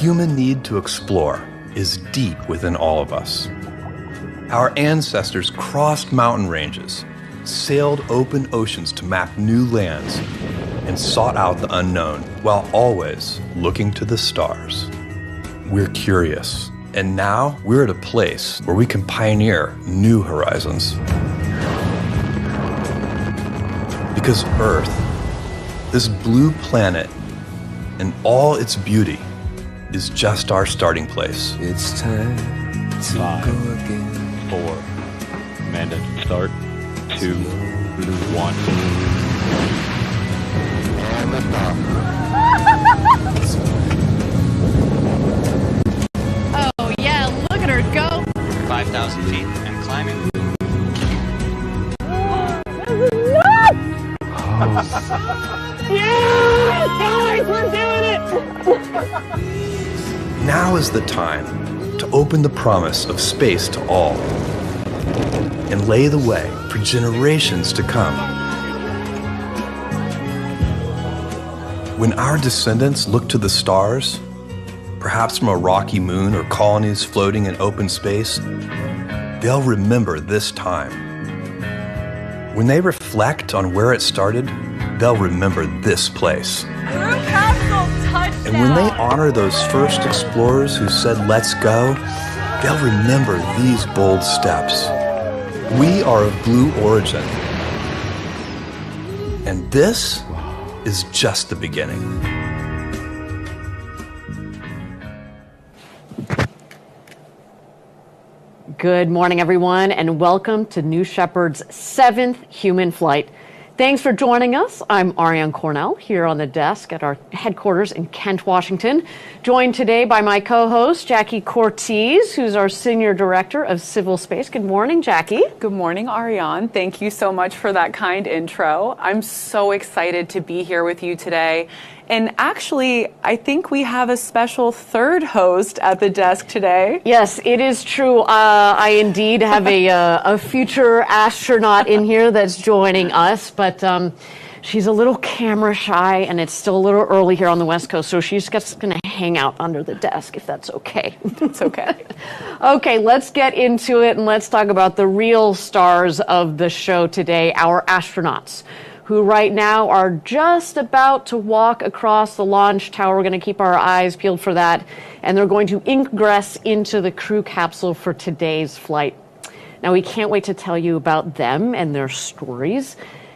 human need to explore is deep within all of us. Our ancestors crossed mountain ranges, sailed open oceans to map new lands, and sought out the unknown while always looking to the stars. We're curious, and now we're at a place where we can pioneer new horizons. Because Earth, this blue planet, and all its beauty, is just our starting place. It's time to 5, go again. 4, Amanda, start. 2, 1. And lift off. Oh yeah, look at her go. 5,000 feet and climbing. Yes, guys, we're doing it. Now is the time to open the promise of space to all and lay the way for generations to come. When our descendants look to the stars, perhaps from a rocky moon or colonies floating in open space, they'll remember this time. When they reflect on where it started, they'll remember this place. And when they honor those first explorers who said, "Let's go," they'll remember these bold steps. We are of blue origin. And this is just the beginning. Good morning, everyone, and welcome to New Shepard's 7th human flight. Thanks for joining us. I'm Ariane Cornell here on the desk at our headquarters in Kent, Washington, joined today by my co-host, Jackie Cortez, who's our Senior Director of Civil Space. Good morning, Jackie. Good morning, Ariane. Thank you so much for that kind intro. I'm so excited to be here with you today. And actually, I think we have a special third host at the desk today. Yes, it is true. I indeed have a future astronaut in here that's joining us, but she's a little camera shy, and it's still a little early here on the West Coast, so she's just going to hang out under the desk, if that's okay. It's okay. Okay, let's get into it, and let's talk about the real stars of the show today, our astronauts, who right now are just about to walk across the launch tower. We're going to keep our eyes peeled for that. And they're going to ingress into the crew capsule for today's flight. Now, we can't wait to tell you about them and their stories.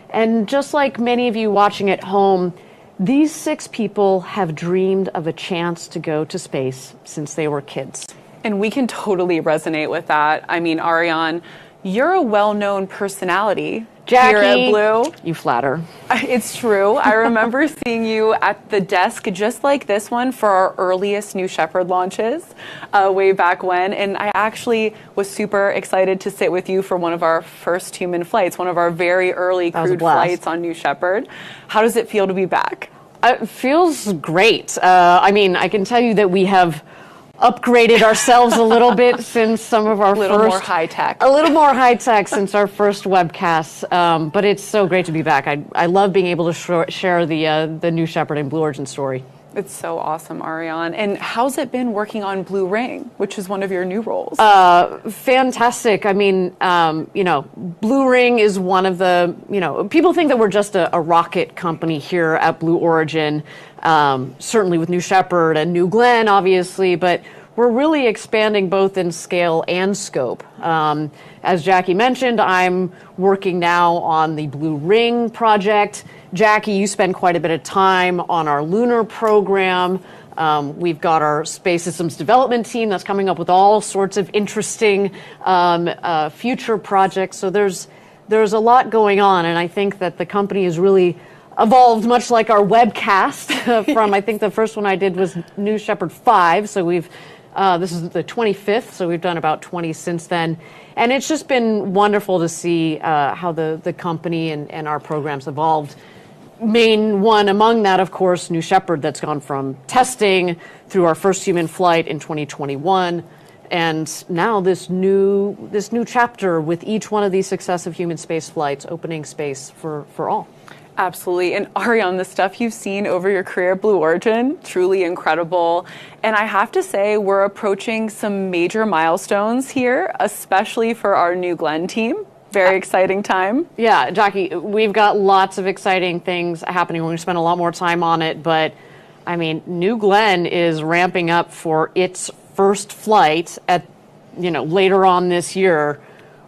And just like many of you watching at home, these 6 people have dreamed of a chance to go to space since they were kids. And we can totally resonate with that. I mean, Ariane, you're a well-known personality. Jackie, here at Blue. You flatter. It's true. I remember seeing you at the desk just like this one for our earliest New Shepard launches way back when. And I actually was super excited to sit with you for one of our first human flights, one of our very early crewed flights on New Shepard. How does it feel to be back? It feels great. I mean, I can tell you that we have upgraded ourselves a little bit since some of our A little more high tech since our first webcasts, but it's so great to be back. I love being able to share the New Shepard and Blue Origin story. It's so awesome, Ariane. And how's it been working on Blue Ring, which is one of your new roles? Fantastic. I mean, Blue Ring is one of the, people think that we're just a rocket company here at Blue Origin, certainly with New Shepard and New Glenn, obviously, but we're really expanding both in scale and scope. As Jackie mentioned, I'm working now on the Blue Ring project. Jackie, you spend quite a bit of time on our lunar program. We've got our space systems development team that's coming up with all sorts of interesting future projects. So there's a lot going on, and I think that the company has really evolved, much like our webcast from, I think the first one I did was New Shepard 5. So this is the 25th, so we've done about 20 since then. And it's just been wonderful to see how the company and our programs evolved. Main one among that, of course, New Shepard, that's gone from testing through our first human flight in 2021, and now this new chapter with each one of these successive human space flights, opening space for all. Absolutely. And Ariane, the stuff you've seen over your career at Blue Origin, truly incredible. And I have to say, we're approaching some major milestones here, especially for our New Glenn team. Very exciting time. Yeah, Jackie, we've got lots of exciting things happening. We're going to spend a lot more time on it. But, I mean, New Glenn is ramping up for its first flight at, later on this year,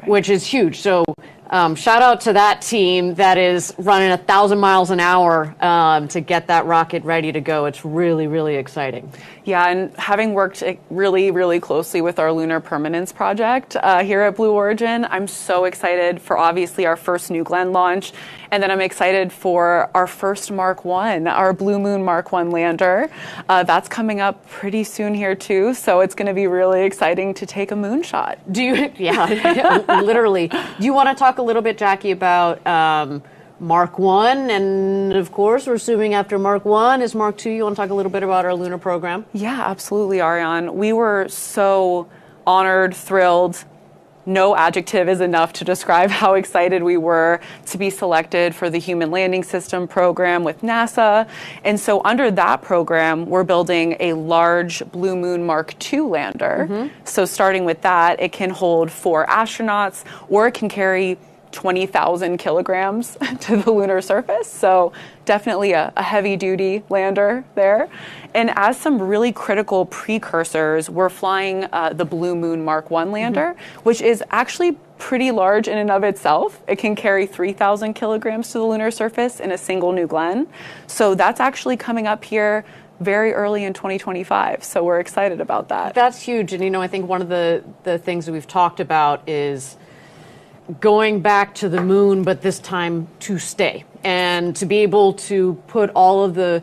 which is huge. So shout out to that team that is running 1,000 miles an hour to get that rocket ready to go. It's really, really exciting. Yeah, and having worked really, really closely with our Lunar Permanence project here at Blue Origin, I'm so excited for obviously our first New Glenn launch. And then I'm excited for our first Mark 1, our Blue Moon Mark 1 lander. That's coming up pretty soon here too. So it's going to be really exciting to take a moonshot. Yeah, literally. Do you want to talk a little bit, Jackie, about Mark 1? And of course, we're assuming after Mark 1 is Mark 2. You want to talk a little bit about our lunar program? Yeah, absolutely, Ariane. We were so honored, thrilled. No adjective is enough to describe how excited we were to be selected for the Human Landing System program with NASA. And so under that program, we're building a large Blue Moon Mark II lander. So starting with that, it can hold 4 astronauts, or it can carry 20,000 kilograms to the lunar surface. So definitely a heavy-duty lander there. And as some really critical precursors, we're flying the Blue Moon Mark 1 lander, which is actually pretty large in and of itself. It can carry 3,000 kilograms to the lunar surface in a single New Glenn. So that's actually coming up here very early in 2025. So we're excited about that. That's huge. And, I think one of the things that we've talked about is going back to the moon, but this time to stay, and to be able to put all of the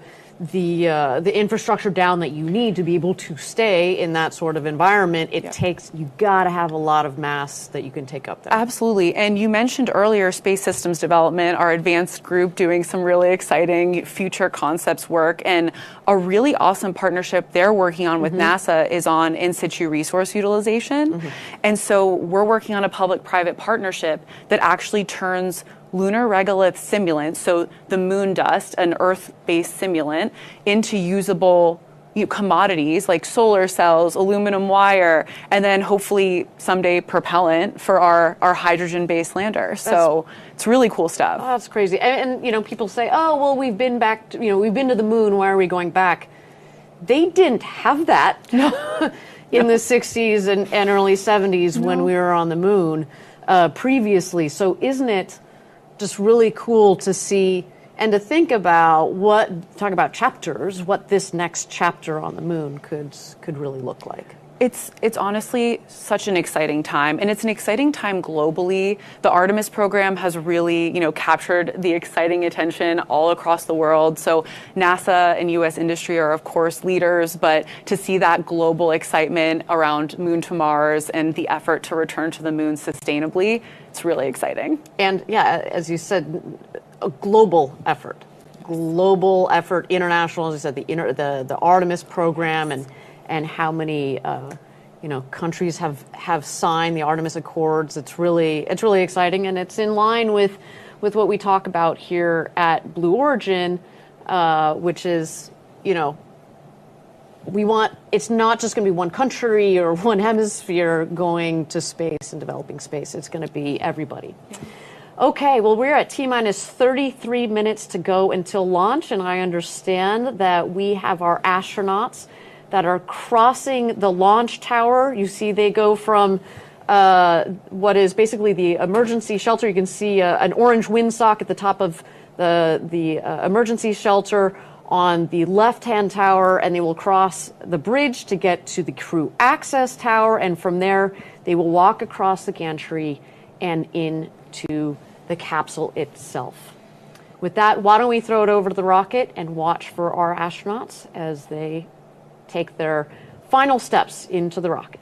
infrastructure down that you need to be able to stay in that sort of environment. You got to have a lot of mass that you can take up there. Absolutely. And you mentioned earlier Space Systems Development, our advanced group doing some really exciting future concepts work, and a really awesome partnership they're working on with NASA is on in situ resource utilization. And so we're working on a public-private partnership that actually turns lunar regolith simulant, so the moon dust, an Earth-based simulant, into usable commodities like solar cells, aluminum wire, and then hopefully someday propellant for our hydrogen-based lander. So it's really cool stuff. Oh, that's crazy. And people say, oh, well, we've been back to, we've been to the moon. Why are we going back? They didn't have that in the 60s and early 70s when we were on the moon previously. So isn't it just really cool to see and to think about talk about chapters, what this next chapter on the moon could really look like. It's honestly such an exciting time, and it's an exciting time globally. The Artemis program has really, captured the exciting attention all across the world. So NASA and U.S. industry are, of course, leaders, but to see that global excitement around Moon to Mars and the effort to return to the moon sustainably, it's really exciting. And yeah, as you said, a global effort, international. As I said, the Artemis program and how many countries have signed the Artemis Accords. It's really exciting, and it's in line with what we talk about here at Blue Origin, which is it's not just going to be one country or one hemisphere going to space and developing space. It's going to be everybody. Okay, well, we're at T-minus 33 minutes to go until launch, and I understand that we have our astronauts that are crossing the launch tower. You see they go from what is basically the emergency shelter. You can see an orange windsock at the top of the emergency shelter on the left-hand tower, and they will cross the bridge to get to the crew access tower, and from there they will walk across the gantry and into the capsule itself. With that, why don't we throw it over to the rocket and watch for our astronauts as they take their final steps into the rocket.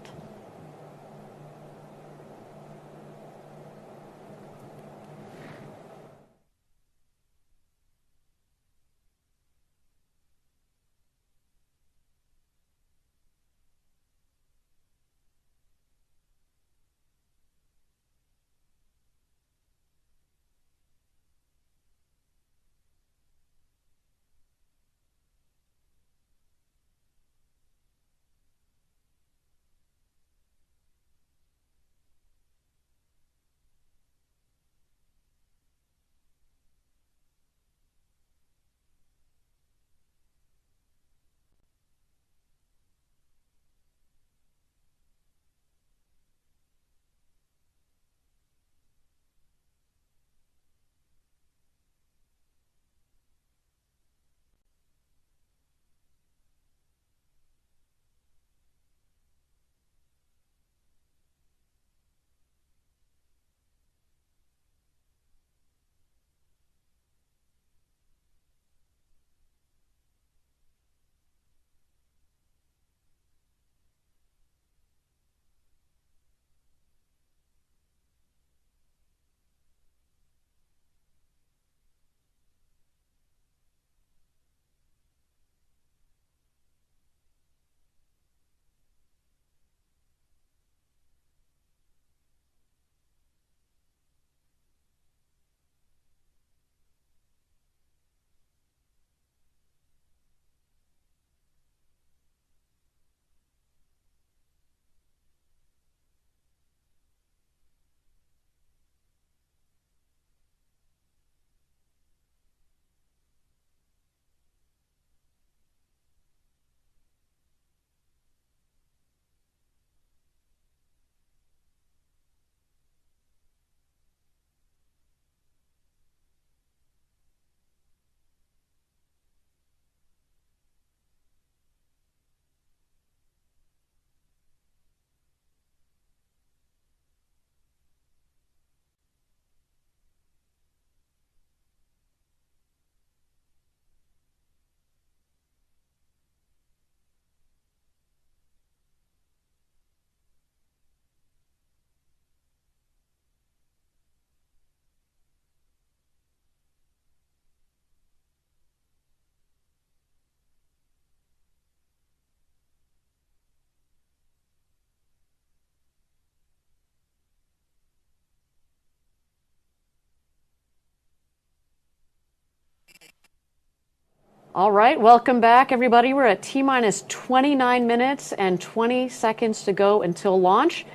All right, welcome back, everybody. We're at T-minus 29 minutes and 20 seconds to go until launch.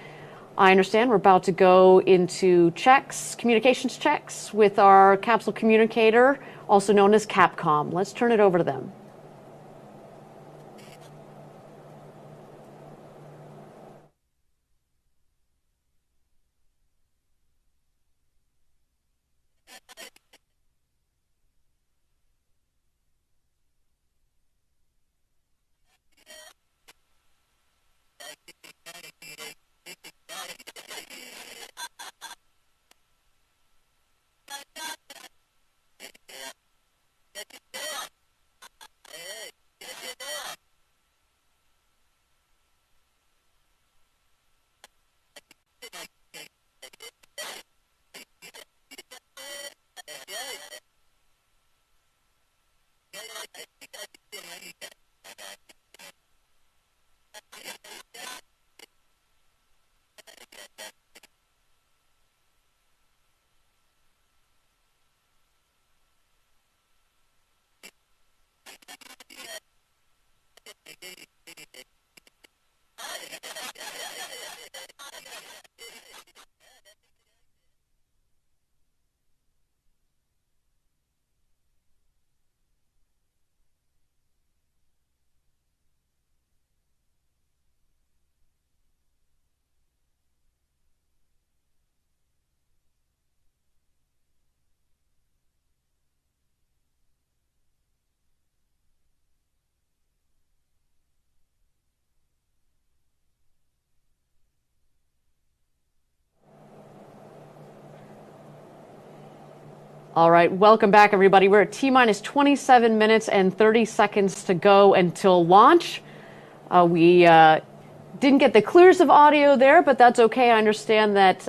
I understand we're about to go into checks, communications checks, with our capsule communicator, also known as Capcom. Let's turn it over to them. All right, welcome back, everybody. We're at T-minus 27 minutes and 30 seconds to go until launch. We didn't get the clearest of audio there, but that's okay. I understand that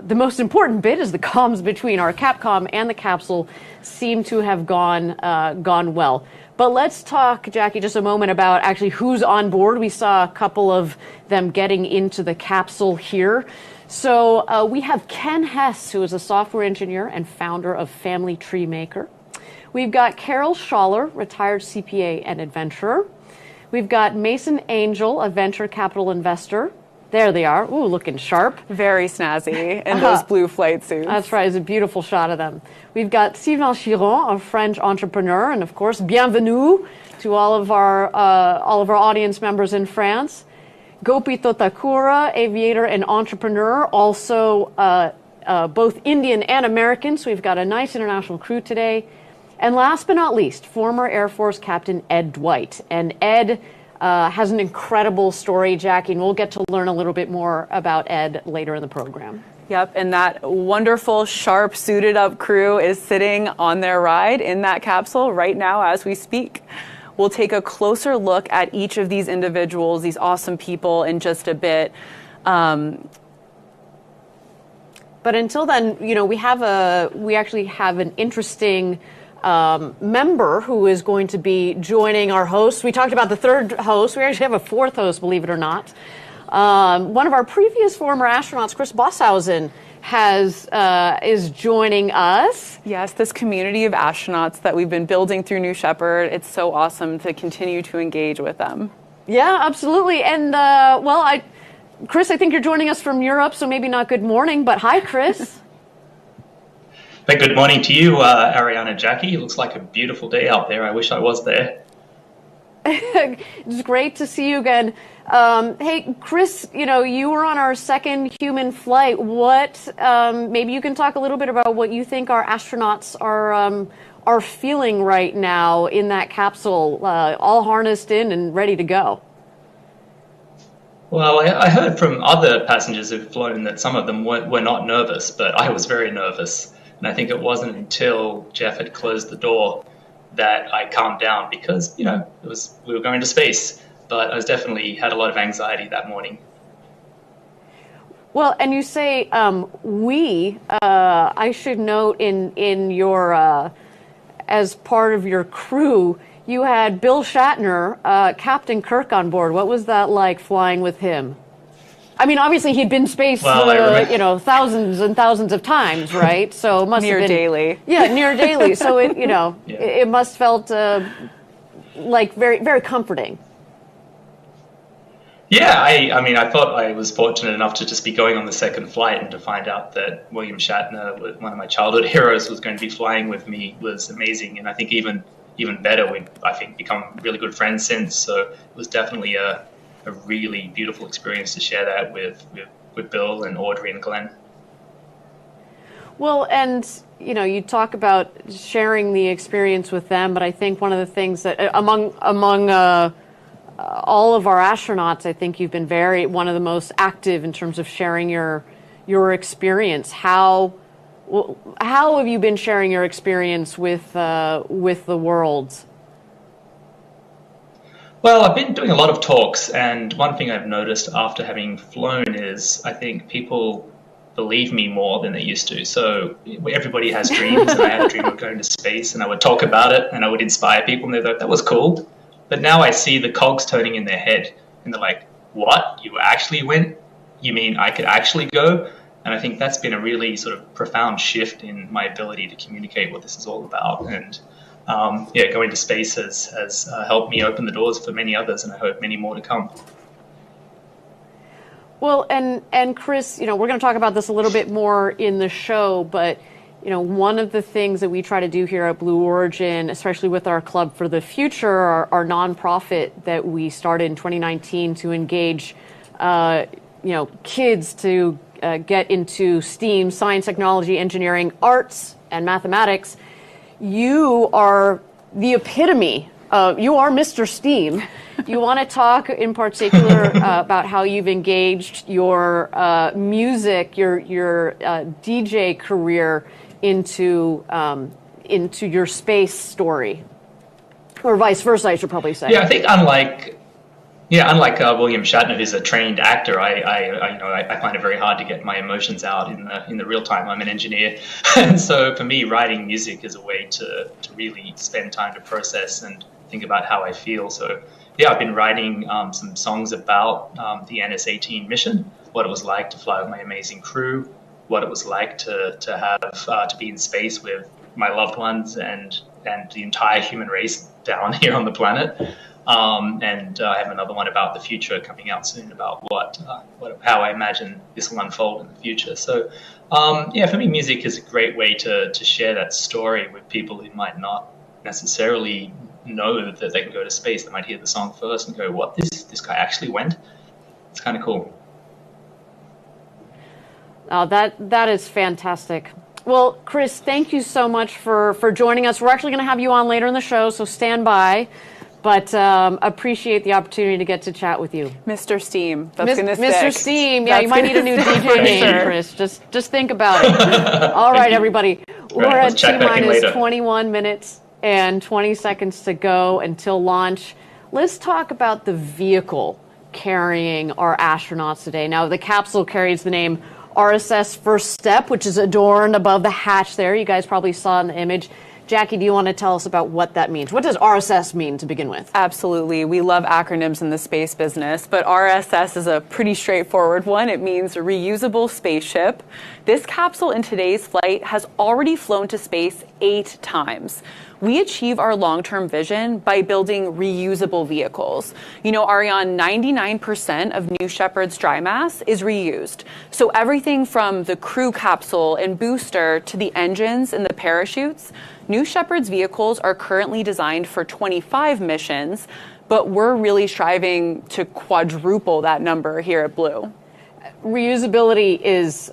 the most important bit is the comms between our Capcom and the capsule seem to have gone well. But let's talk, Jackie, just a moment about actually who's on board. We saw a couple of them getting into the capsule here. So we have Ken Hess, who is a software engineer and founder of Family Tree Maker. We've got Carol Schaller, retired CPA and adventurer. We've got Mason Angel, a venture capital investor. There they are. Ooh, looking sharp. Very snazzy in those blue flight suits. That's right. It's a beautiful shot of them. We've got Sylvain Chiron, a French entrepreneur, and of course, bienvenue to all of our audience members in France. Gopi Totakura, aviator and entrepreneur, also both Indian and American, so we've got a nice international crew today. And last but not least, former Air Force Captain Ed Dwight. And Ed has an incredible story, Jackie, and we'll get to learn a little bit more about Ed later in the program. Yep, and that wonderful, sharp, suited-up crew is sitting on their ride in that capsule right now as we speak. We'll take a closer look at each of these individuals, these awesome people, in just a bit. But until then, you know, we actually have an interesting member who is going to be joining our hosts. We talked about the third host. We actually have a fourth host, believe it or not. One of our previous former astronauts, Chris Bosshausen, is joining us. Yes, this community of astronauts that we've been building through New Shepard, it's so awesome to continue to engage with them. Yeah, absolutely. And, Chris, I think you're joining us from Europe, so maybe not good morning, but hi, Chris. Hey, good morning to you, Ariana, Jackie. It looks like a beautiful day out there. I wish I was there. It's great to see you again. Hey, Chris, you know, you were on our second human flight. Maybe you can talk a little bit about what you think our astronauts are feeling right now in that capsule, all harnessed in and ready to go. Well, I heard from other passengers who've flown that some of them were not nervous, but I was very nervous. And I think it wasn't until Jeff had closed the door that I calmed down because, you know, we were going to space. But I was definitely had a lot of anxiety that morning. Well, and you say I should note in your as part of your crew, you had Bill Shatner, Captain Kirk on board. What was that like flying with him? I mean, obviously he'd been in space, thousands and thousands of times, right? So it must near have been daily. Yeah, near daily. So it must felt like very, very comforting. Yeah, I mean, I thought I was fortunate enough to just be going on the second flight, and to find out that William Shatner, one of my childhood heroes, was going to be flying with me was amazing. And I think even better, we've, I think, become really good friends since. So it was definitely a really beautiful experience to share that with Bill and Audrey and Glenn. Well, and you talk about sharing the experience with them, but I think one of the things that among all of our astronauts, I think you've been one of the most active in terms of sharing your experience. How have you been sharing your experience with the world? Well, I've been doing a lot of talks, and one thing I've noticed after having flown is I think people believe me more than they used to. So everybody has dreams, and I had a dream of going to space, and I would talk about it, and I would inspire people, and they thought, that was cool. But now I see the cogs turning in their head, and they're like, what? You actually went? You mean I could actually go? And I think that's been a really sort of profound shift in my ability to communicate what this is all about. And going to space has helped me open the doors for many others, and I hope many more to come. Well, and Chris, we're going to talk about this a little bit more in the show, but one of the things that we try to do here at Blue Origin, especially with our Club for the Future, our nonprofit that we started in 2019 to engage, kids to get into STEAM, science, technology, engineering, arts, and mathematics. You are the epitome. You are Mr. STEAM. You want to talk in particular about how you've engaged your music, your DJ career into your space story, or vice versa, I should probably say. Yeah, I think unlike William Shatner, who's a trained actor, I find it very hard to get my emotions out in the real time. I'm an engineer, and so for me, writing music is a way to really spend time to process and think about how I feel. So yeah, I've been writing some songs about the NS-18 mission, what it was like to fly with my amazing crew, what it was like to be in space with my loved ones and the entire human race down here on the planet. And I have another one about the future coming out soon about how I imagine this will unfold in the future. So for me, music is a great way to share that story with people who might not necessarily know that they can go to space. They might hear the song first and go, what, this guy actually went? It's kind of cool. Oh, that is fantastic. Well, Chris, thank you so much for joining us. We're actually going to have you on later in the show, so stand by. But appreciate the opportunity to get to chat with you. Mr. Steam, that's going to stick. Mr. Steam, yeah, you might need a new DJ name, Chris. Just think about it. All right, everybody. We're at T-minus 21 minutes and 20 seconds to go until launch. Let's talk about the vehicle carrying our astronauts today. Now, the capsule carries the name RSS First Step, which is adorned above the hatch there. You guys probably saw in the image. Jackie, do you want to tell us about what that means? What does RSS mean to begin with? Absolutely. We love acronyms in the space business, but RSS is a pretty straightforward one. It means reusable spaceship. This capsule in today's flight has already flown to space 8 times. We achieve our long-term vision by building reusable vehicles. Ariane, 99% of New Shepard's dry mass is reused. So everything from the crew capsule and booster to the engines and the parachutes, New Shepard's vehicles are currently designed for 25 missions, but we're really striving to quadruple that number here at Blue. Reusability is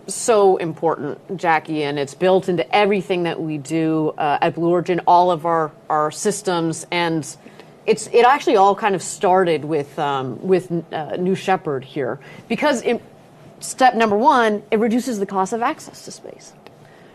so important, Jackie, and it's built into everything that we do at Blue Origin, all of our systems, and it actually all kind of started with New Shepard here, because step number one, it reduces the cost of access to space.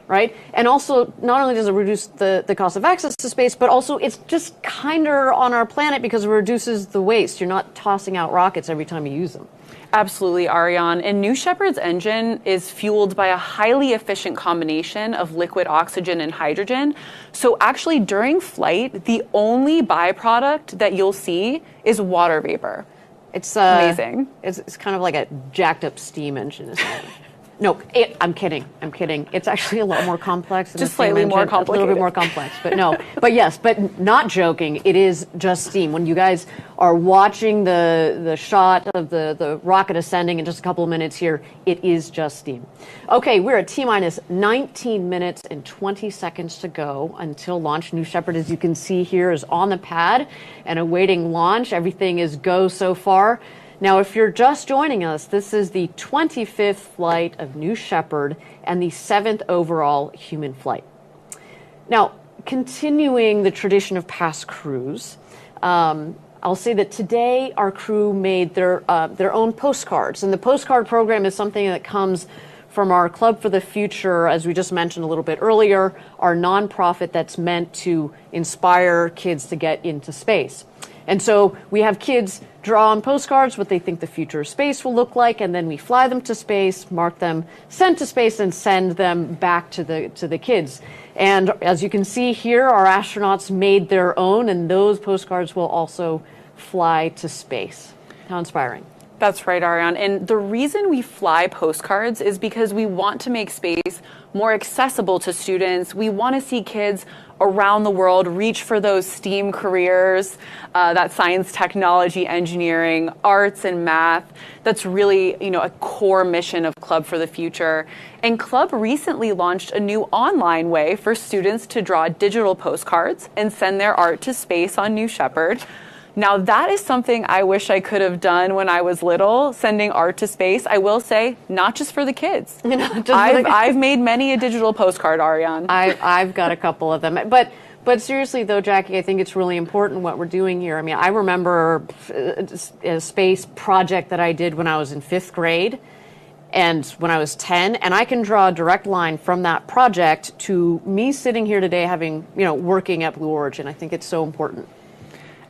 Right? And also, not only does it reduce the cost of access to space, but also it's just kinder on our planet because it reduces the waste. You're not tossing out rockets every time you use them. Absolutely, Ariane. And New Shepard's engine is fueled by a highly efficient combination of liquid oxygen and hydrogen. So actually, during flight, the only byproduct that you'll see is water vapor. It's amazing. It's kind of like a jacked up steam engine, isn't it? No, I'm kidding. It's actually a lot more complex. Just slightly more complicated. A little bit more complex, but no. But yes, but not joking. It is just steam. When you guys are watching the shot of the rocket ascending in just a couple of minutes here, it is just steam. Okay, we're at T-minus 19 minutes and 20 seconds to go until launch. New Shepard, as you can see here, is on the pad and awaiting launch. Everything is go so far. Now, if you're just joining us, this is the 25th flight of New Shepard and the 7th overall human flight. Now, continuing the tradition of past crews, I'll say that today our crew made their own postcards. And the postcard program is something that comes from our Club for the Future, as we just mentioned a little bit earlier, our nonprofit that's meant to inspire kids to get into space. And so we have kids draw on postcards what they think the future of space will look like, and then we fly them to space, mark them, send to space, and send them back to the kids. And as you can see here, our astronauts made their own, and those postcards will also fly to space. How inspiring. That's right, Ariane. And the reason we fly postcards is because we want to make space more accessible to students. We want to see kids around the world reach for those STEAM careers, that science, technology, engineering, arts, and math. That's really, a core mission of Club for the Future. And Club recently launched a new online way for students to draw digital postcards and send their art to space on New Shepard. Now, that is something I wish I could have done when I was little, sending art to space. I will say, not just for the kids. I've made many a digital postcard, Ariane. I've got a couple of them. But seriously, though, Jackie, I think it's really important what we're doing here. I mean, I remember a space project that I did when I was in 5th grade and when I was 10, and I can draw a direct line from that project to me sitting here today having, working at Blue Origin. I think it's so important.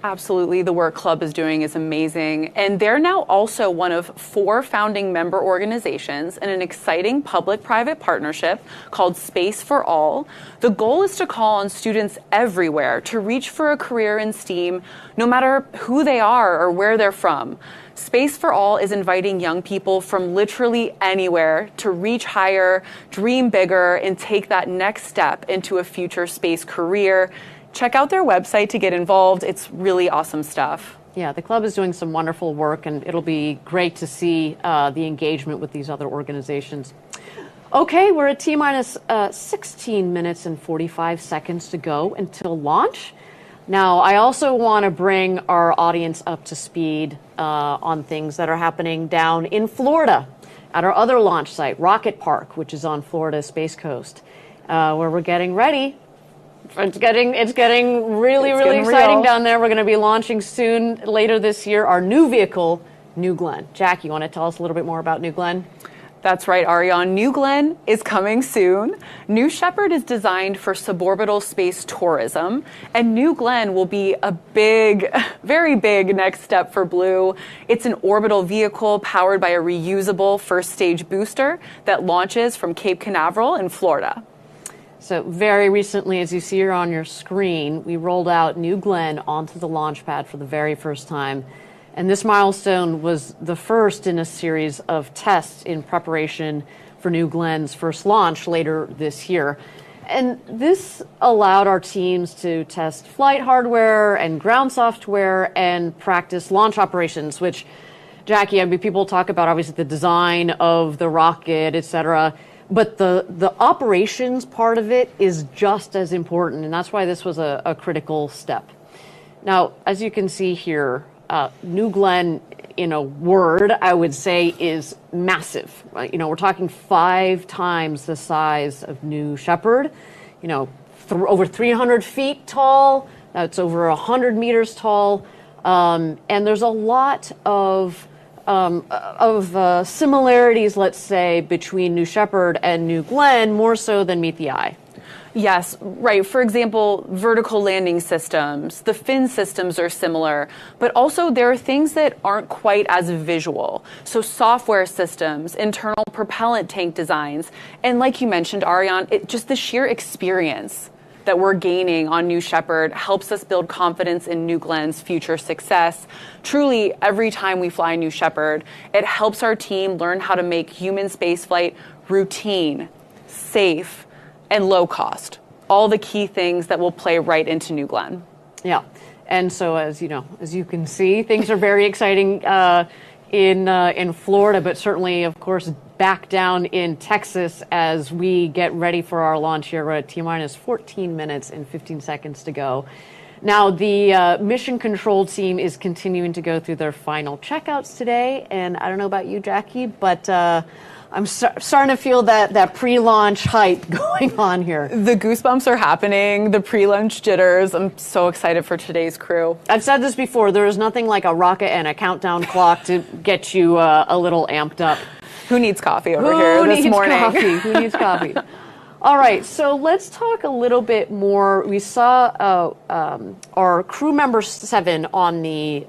Absolutely. The work Club is doing is amazing. And they're now also one of 4 founding member organizations in an exciting public-private partnership called Space for All. The goal is to call on students everywhere to reach for a career in STEAM, no matter who they are or where they're from. Space for All is inviting young people from literally anywhere to reach higher, dream bigger, and take that next step into a future space career. Check out their website to get involved. It's really awesome stuff. Yeah, the club is doing some wonderful work, and it'll be great to see the engagement with these other organizations. Okay, we're at T-minus 16 minutes and 45 seconds to go until launch. Now, I also want to bring our audience up to speed on things that are happening down in Florida at our other launch site, Rocket Park, which is on Florida's Space Coast, where we're getting ready. It's getting really exciting down there. We're going to be launching soon, later this year, our new vehicle, New Glenn. Jack, you want to tell us a little bit more about New Glenn? That's right, Ariane. New Glenn is coming soon. New Shepard is designed for suborbital space tourism, and New Glenn will be a big, very big next step for Blue. It's an orbital vehicle powered by a reusable first stage booster that launches from Cape Canaveral in Florida. So very recently, as you see here on your screen, we rolled out New Glenn onto the launch pad for the very first time. And this milestone was the first in a series of tests in preparation for New Glenn's first launch later this year. And this allowed our teams to test flight hardware and ground software and practice launch operations, which, Jackie, I mean, people talk about obviously the design of the rocket, et cetera. But the operations part of it is just as important, and that's why this was a critical step. Now, as you can see here, New Glenn, in a word, I would say, is massive. We're talking 5 times the size of New Shepard. Over 300 feet tall. That's over 100 meters tall, and there's a lot of similarities, let's say, between New Shepard and New Glenn, more so than meet the eye. Yes, right. For example, vertical landing systems, the fin systems are similar, but also there are things that aren't quite as visual. So software systems, internal propellant tank designs, and like you mentioned, Ariane, just the sheer experience that we're gaining on New Shepard helps us build confidence in New Glenn's future success. Truly, every time we fly New Shepard, it helps our team learn how to make human spaceflight routine, safe, and low cost. All the key things that will play right into New Glenn. Yeah. And so, as you can see, things are very exciting in Florida, but certainly, of course, back down in Texas as we get ready for our launch here. We're at T-minus 14 minutes and 15 seconds to go. Now, the mission control team is continuing to go through their final checkouts today. And I don't know about you, Jackie, but I'm starting to feel that pre-launch hype going on here. The goosebumps are happening, the pre-launch jitters. I'm so excited for today's crew. I've said this before, there is nothing like a rocket and a countdown clock to get you a little amped up. Who needs coffee over here this morning? Who needs coffee? All right, so let's talk a little bit more. We saw our crew member 7 on the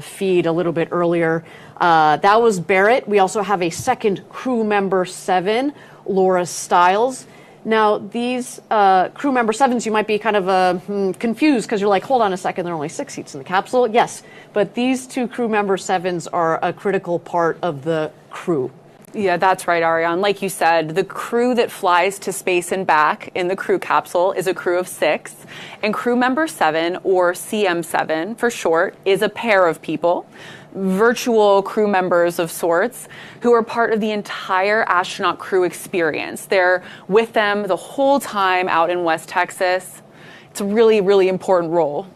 feed a little bit earlier. That was Barrett. We also have a second crew member 7, Laura Stiles. Now, these crew member 7s, you might be kind of confused because you're like, hold on a second, there are only 6 seats in the capsule. Yes, but these 2 crew member 7s are a critical part of the crew. Yeah, that's right, Ariane. Like you said, the crew that flies to space and back in the crew capsule is a crew of 6. And crew member 7, or CM7 for short, is a pair of people, virtual crew members of sorts, who are part of the entire astronaut crew experience. They're with them the whole time out in West Texas. It's a really, really important role.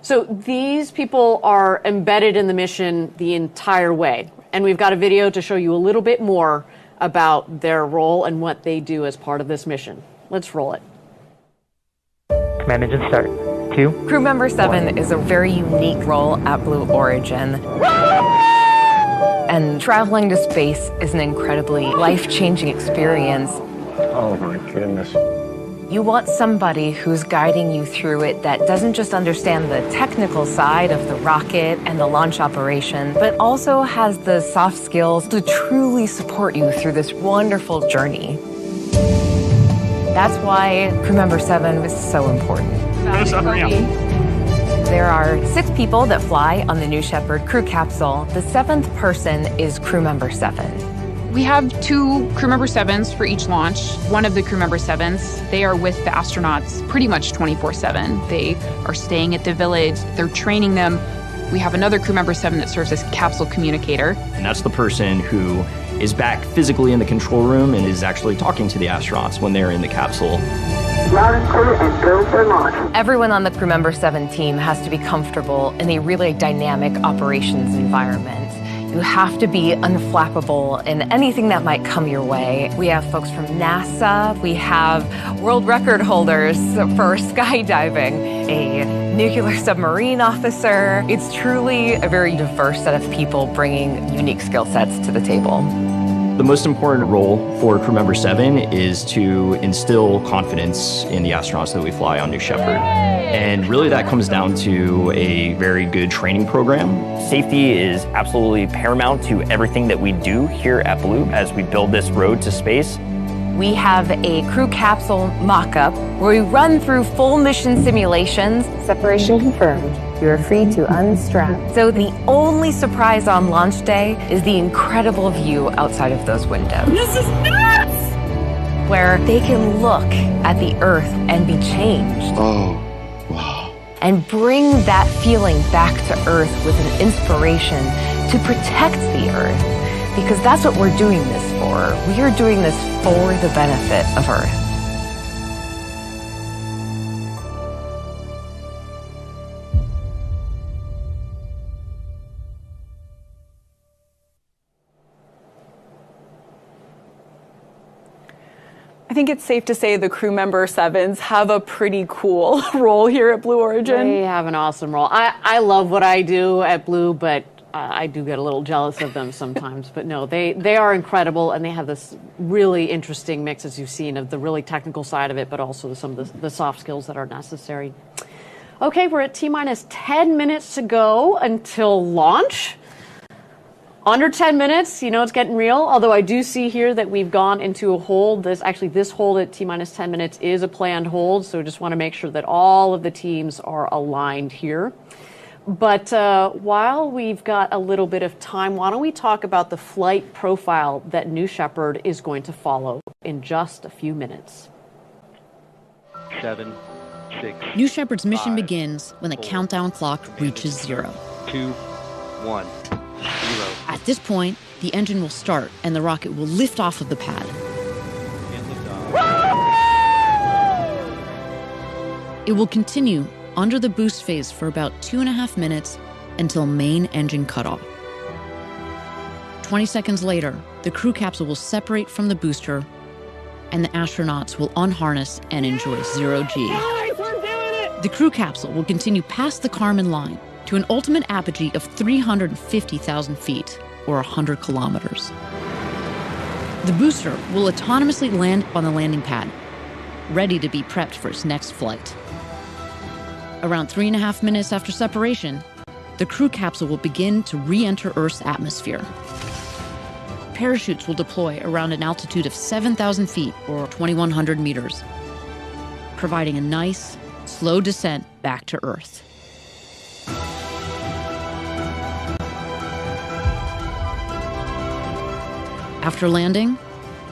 So these people are embedded in the mission the entire way. And we've got a video to show you a little bit more about their role and what they do as part of this mission. Let's roll it. Command engine start. 2. Crew member 7 is a very unique role at Blue Origin. And traveling to space is an incredibly life-changing experience. Oh my goodness. You want somebody who's guiding you through it that doesn't just understand the technical side of the rocket and the launch operation, but also has the soft skills to truly support you through this wonderful journey. That's why crew member 7 is so important. There are 6 people that fly on the New Shepard crew capsule. The 7th person is crew member 7. We have 2 crew member 7s for each launch. One of the crew member 7s, they are with the astronauts pretty much 24/7. They are staying at the village, they're training them. We have another crew member 7 that serves as capsule communicator. And that's the person who is back physically in the control room and is actually talking to the astronauts when they're in the capsule. Everyone on the crew member 7 team has to be comfortable in a really dynamic operations environment. You have to be unflappable in anything that might come your way. We have folks from NASA, we have world record holders for skydiving, a nuclear submarine officer. It's truly a very diverse set of people bringing unique skill sets to the table. The most important role for crew member 7 is to instill confidence in the astronauts that we fly on New Shepard. And really that comes down to a very good training program. Safety is absolutely paramount to everything that we do here at Blue as we build this road to space. We have a crew capsule mock-up where we run through full mission simulations. Separation confirmed. You are free to unstrap. So the only surprise on launch day is the incredible view outside of those windows. This is nuts! Where they can look at the Earth and be changed. Oh, wow. And bring that feeling back to Earth with an inspiration to protect the Earth. Because that's what we're doing this for. We are doing this for the benefit of Earth. I think it's safe to say the crew member 7s have a pretty cool role here at Blue Origin. They have an awesome role. I love what I do at Blue, but I do get a little jealous of them sometimes. But no, they are incredible, and they have this really interesting mix, as you've seen, of the really technical side of it, but also some of the soft skills that are necessary. Okay, we're at T-minus 10 minutes to go until launch. Under 10 minutes, you know it's getting real, although I do see here that we've gone into a hold. This hold at T-minus 10 minutes is a planned hold, so just want to make sure that all of the teams are aligned here. But while we've got a little bit of time, why don't we talk about the flight profile that New Shepard is going to follow in just a few minutes. 7, 6. New Shepard's mission 5, begins when the 4, countdown clock reaches 0. 2, 1, 0. At this point, the engine will start and the rocket will lift off of the pad. It will continue under the boost phase for about 2.5 minutes until main engine cutoff. 20 seconds later, the crew capsule will separate from the booster and the astronauts will unharness and enjoy zero-G. The crew capsule will continue past the Kármán line to an ultimate apogee of 350,000 feet, or 100 kilometers. The booster will autonomously land on the landing pad, ready to be prepped for its next flight. Around 3.5 minutes after separation, the crew capsule will begin to re-enter Earth's atmosphere. Parachutes will deploy around an altitude of 7,000 feet, or 2,100 meters, providing a nice, slow descent back to Earth. After landing,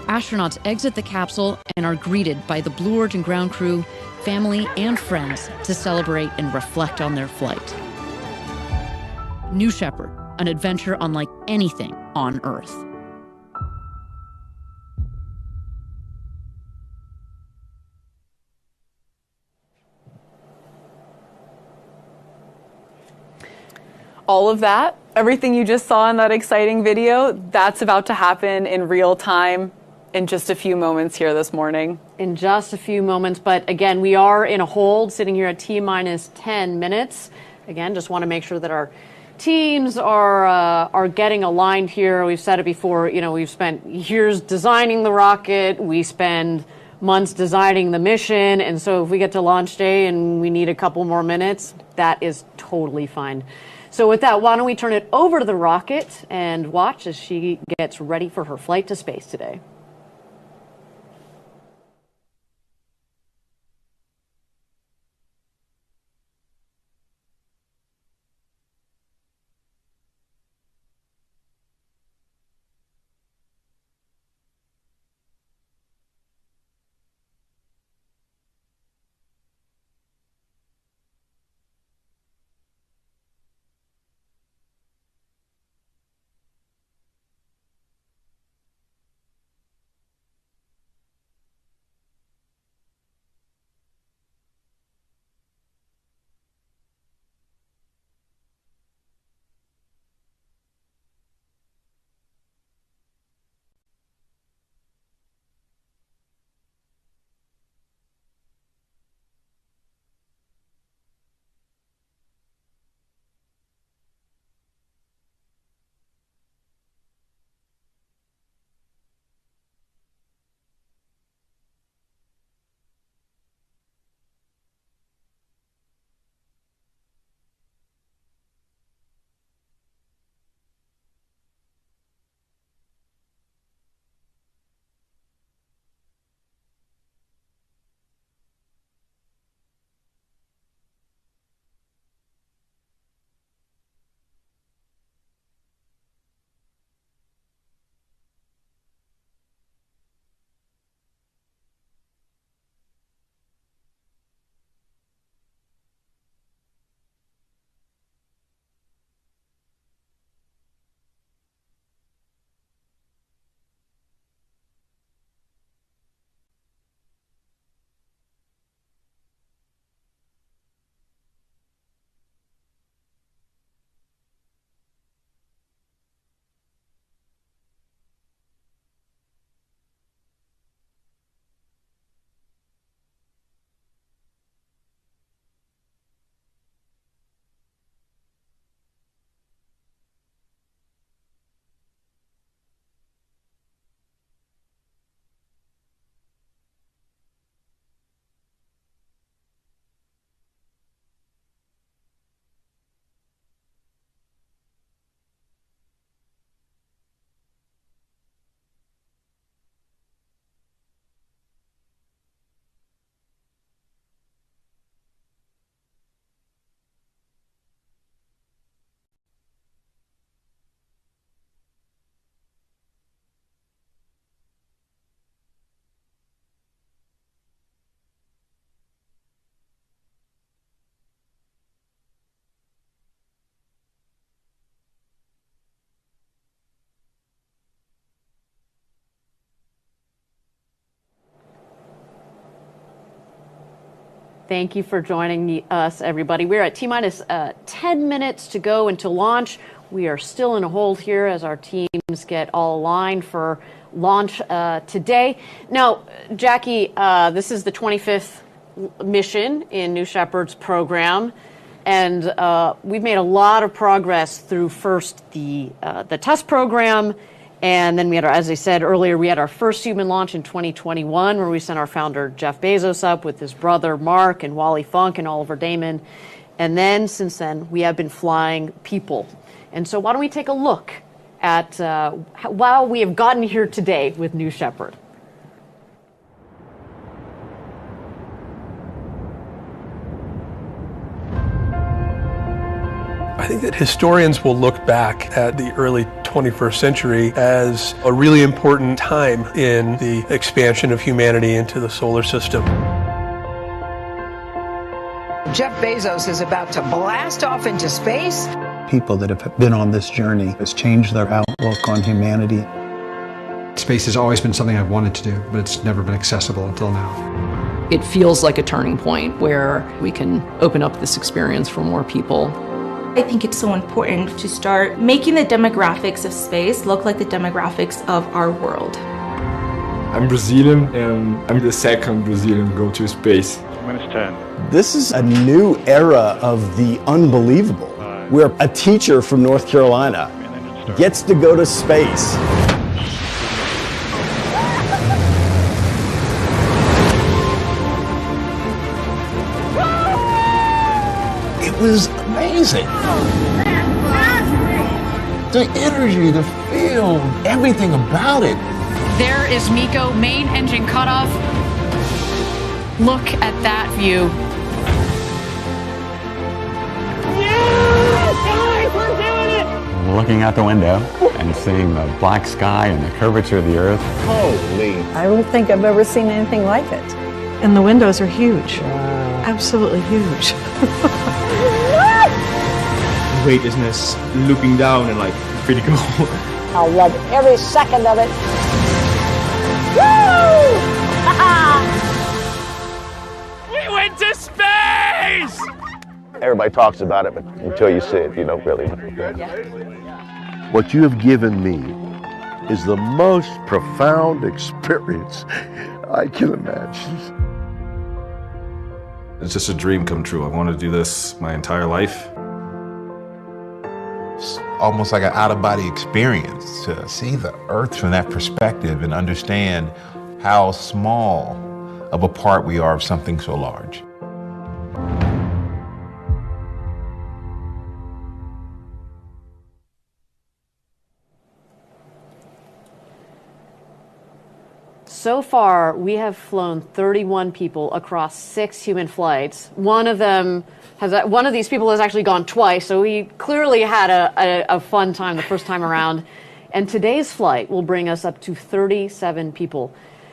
astronauts exit the capsule and are greeted by the Blue Origin ground crew, family, and friends to celebrate and reflect on their flight. New Shepard, an adventure unlike anything on Earth. All of that, everything you just saw in that exciting video, that's about to happen in real time in just a few moments here this morning. In just a few moments, but again, we are in a hold, sitting here at T-minus 10 minutes. Again, just want to make sure that our teams are getting aligned here. We've said it before, you know, we've spent years designing the rocket, we spend months designing the mission, and so if we get to launch day and we need a couple more minutes, that is totally fine. So with that, why don't we turn it over to the rocket and watch as she gets ready for her flight to space today. Thank you for joining us, everybody. We're at T-minus 10 minutes to go until launch. We are still in a hold here as our teams get all aligned for launch today. Now, Jackie, this is the 25th mission in New Shepard's program, and we've made a lot of progress through first the test program, and then we had, as I said earlier, we had our first human launch in 2021 where we sent our founder Jeff Bezos up with his brother Mark and Wally Funk and Oliver Damon. And then since then, we have been flying people. And so why don't we take a look at how we have gotten here today with New Shepard. I think that historians will look back at the early 21st century as a really important time in the expansion of humanity into the solar system. Jeff Bezos is about to blast off into space. People that have been on this journey has changed their outlook on humanity. Space has always been something I've wanted to do, but it's never been accessible until now. It feels like a turning point where we can open up this experience for more people. I think it's so important to start making the demographics of space look like the demographics of our world. I'm Brazilian and I'm the second Brazilian to go to space. Minus 10. This is a new era of the unbelievable, where a teacher from North Carolina gets to go to space. It was amazing. The energy, the feel, everything about it. There is Miko, main engine cutoff. Look at that view. Yes, guys, we're doing it! Looking out the window and seeing the black sky and the curvature of the earth. Holy. I don't think I've ever seen anything like it. And the windows are huge. Wow. Absolutely huge. Weightlessness, looking down and like pretty cool. I love every second of it. Woo! We went to space! Everybody talks about it, but until you see it, you don't really know. What you have given me is the most profound experience I can imagine. It's just a dream come true. I wanted to do this my entire life. It's almost like an out-of-body experience to see the Earth from that perspective and understand how small of a part we are of something so large. So far, we have flown 31 people across 6 human flights. One of these people has actually gone twice, so he clearly had a fun time the first time around. And today's flight will bring us up to 37 people.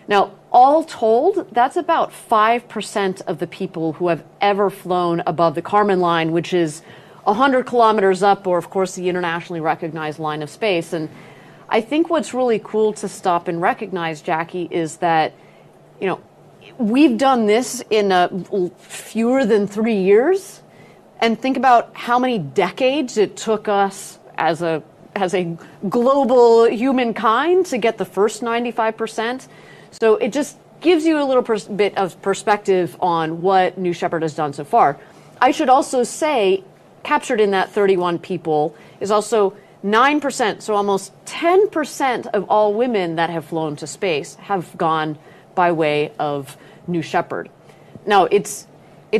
Now, all told, that's about 5% of the people who have ever flown above the Kármán line, which is 100 kilometers up, or of course the internationally recognized line of space. And I think what's really cool to stop and recognize, Jackie, is that, you know, we've done this in fewer than 3 years, and think about how many decades it took us as a global humankind to get the first 95%. So it just gives you a little bit of perspective on what New Shepard has done so far. I should also say, captured in that 31 people is also 9%, so almost 10% of all women that have flown to space have gone by way of New Shepard. Now, it's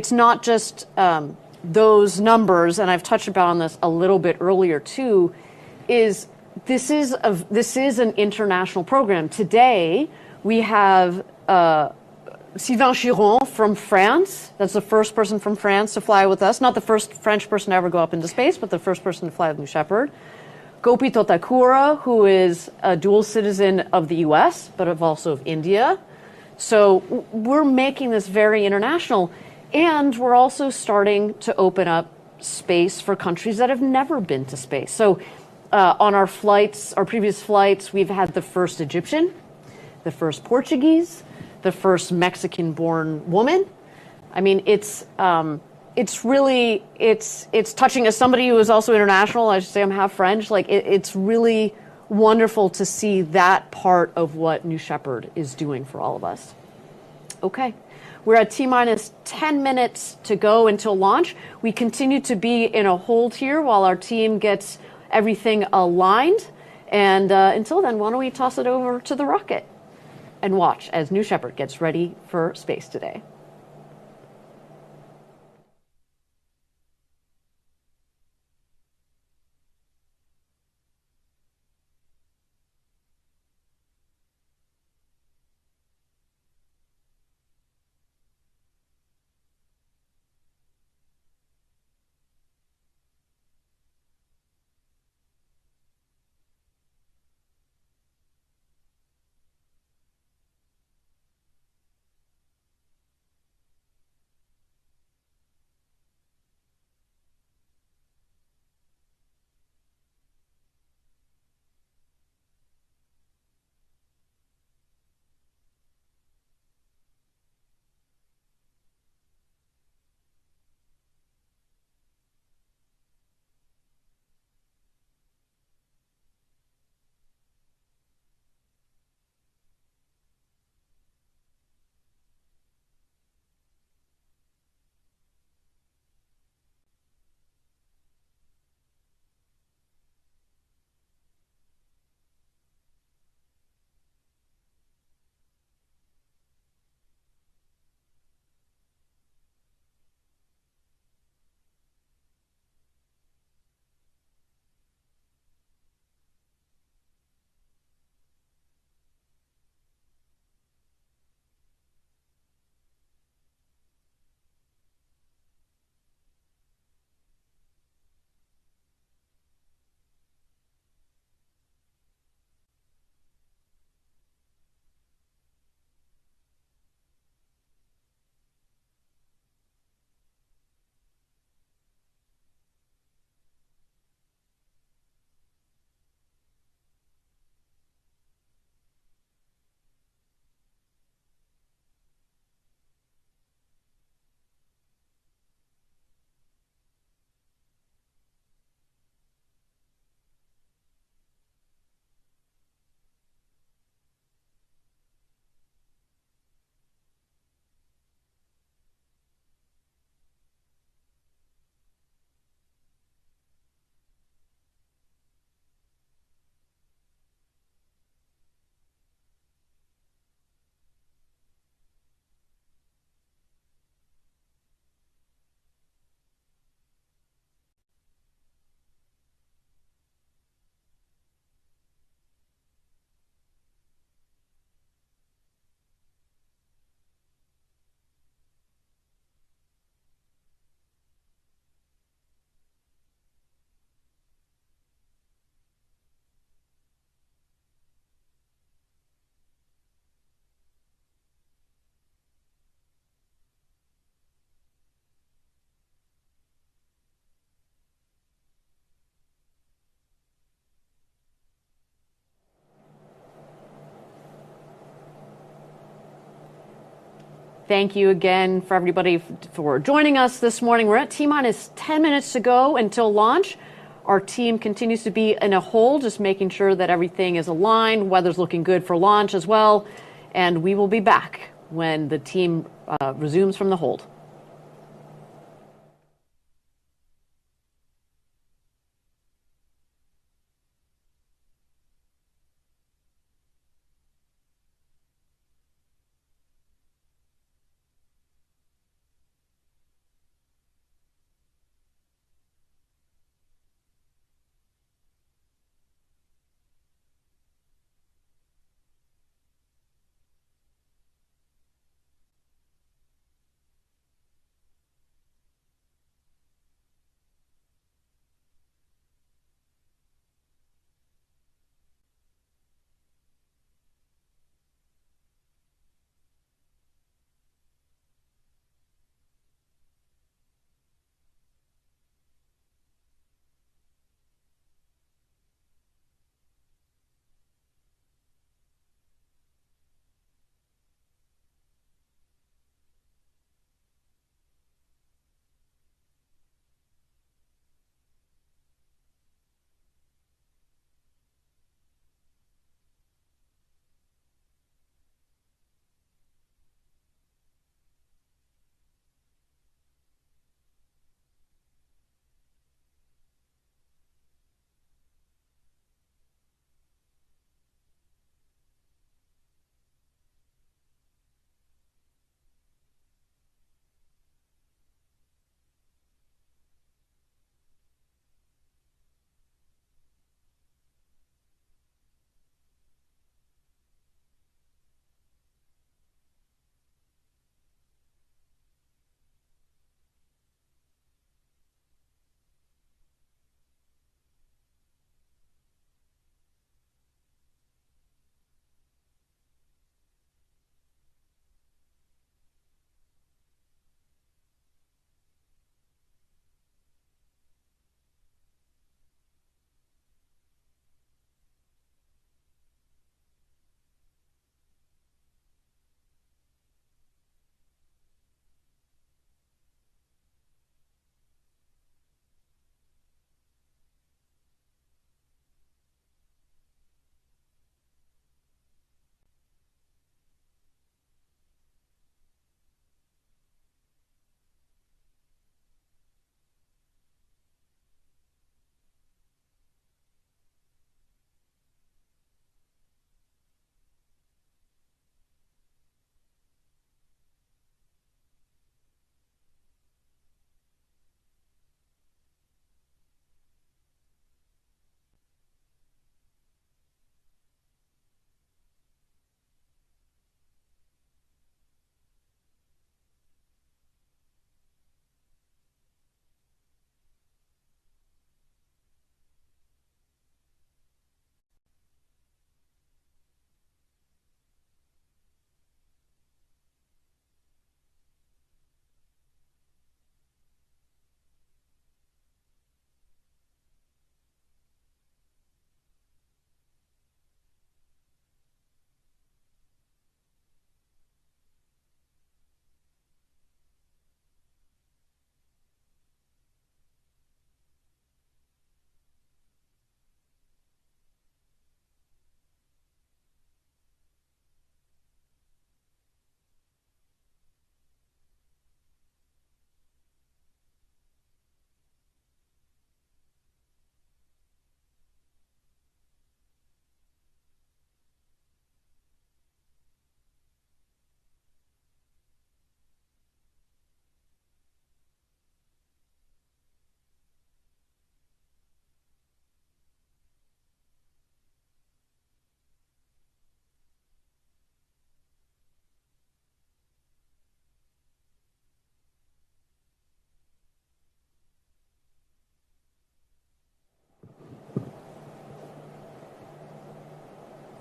not just those numbers, and I've touched upon this a little bit earlier too. This is an international program. Today we have Sylvain Chiron from France. That's the first person from France to fly with us. Not the first French person to ever go up into space, but the first person to fly with New Shepard. Gopi Totakura, who is a dual citizen of the US, but also of India. So we're making this very international, and we're also starting to open up space for countries that have never been to space. So on our previous flights, we've had the first Egyptian, the first Portuguese, the first Mexican-born woman, I mean, it's really it's touching. As somebody who is also international, I should say I'm half French. Like it's really wonderful to see that part of what New Shepard is doing for all of us. Okay. We're at T-minus 10 minutes to go until launch. We continue to be in a hold here while our team gets everything aligned. And until then, why don't we toss it over to the rocket and watch as New Shepard gets ready for space today. Thank you again for everybody for joining us this morning. We're at T-minus 10 minutes to go until launch. Our team continues to be in a hold, just making sure that everything is aligned. Weather's looking good for launch as well. And we will be back when the team resumes from the hold.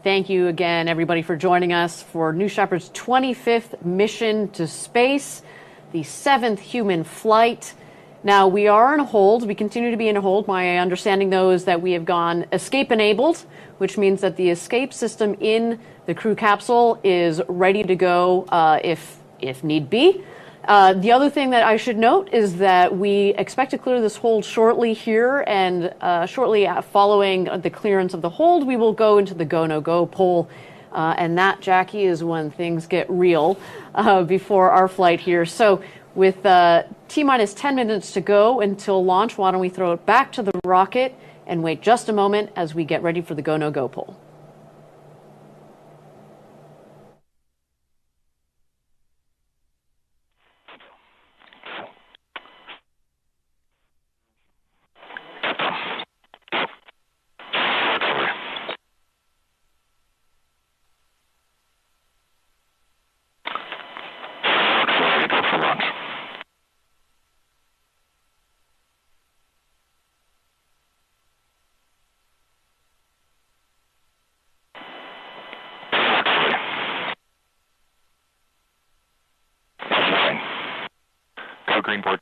Thank you again, everybody, for joining us for New Shepard's 25th mission to space, the 7th human flight. Now, we are in a hold. We continue to be in a hold. My understanding, though, is that we have gone escape-enabled, which means that the escape system in the crew capsule is ready to go if need be. The other thing that I should note is that we expect to clear this hold shortly here, and shortly following the clearance of the hold, we will go into the go, no go poll. And that, Jackie, is when things get real before our flight here. So with T-minus 10 minutes to go until launch, why don't we throw it back to the rocket and wait just a moment as we get ready for the go, no go poll. Green board.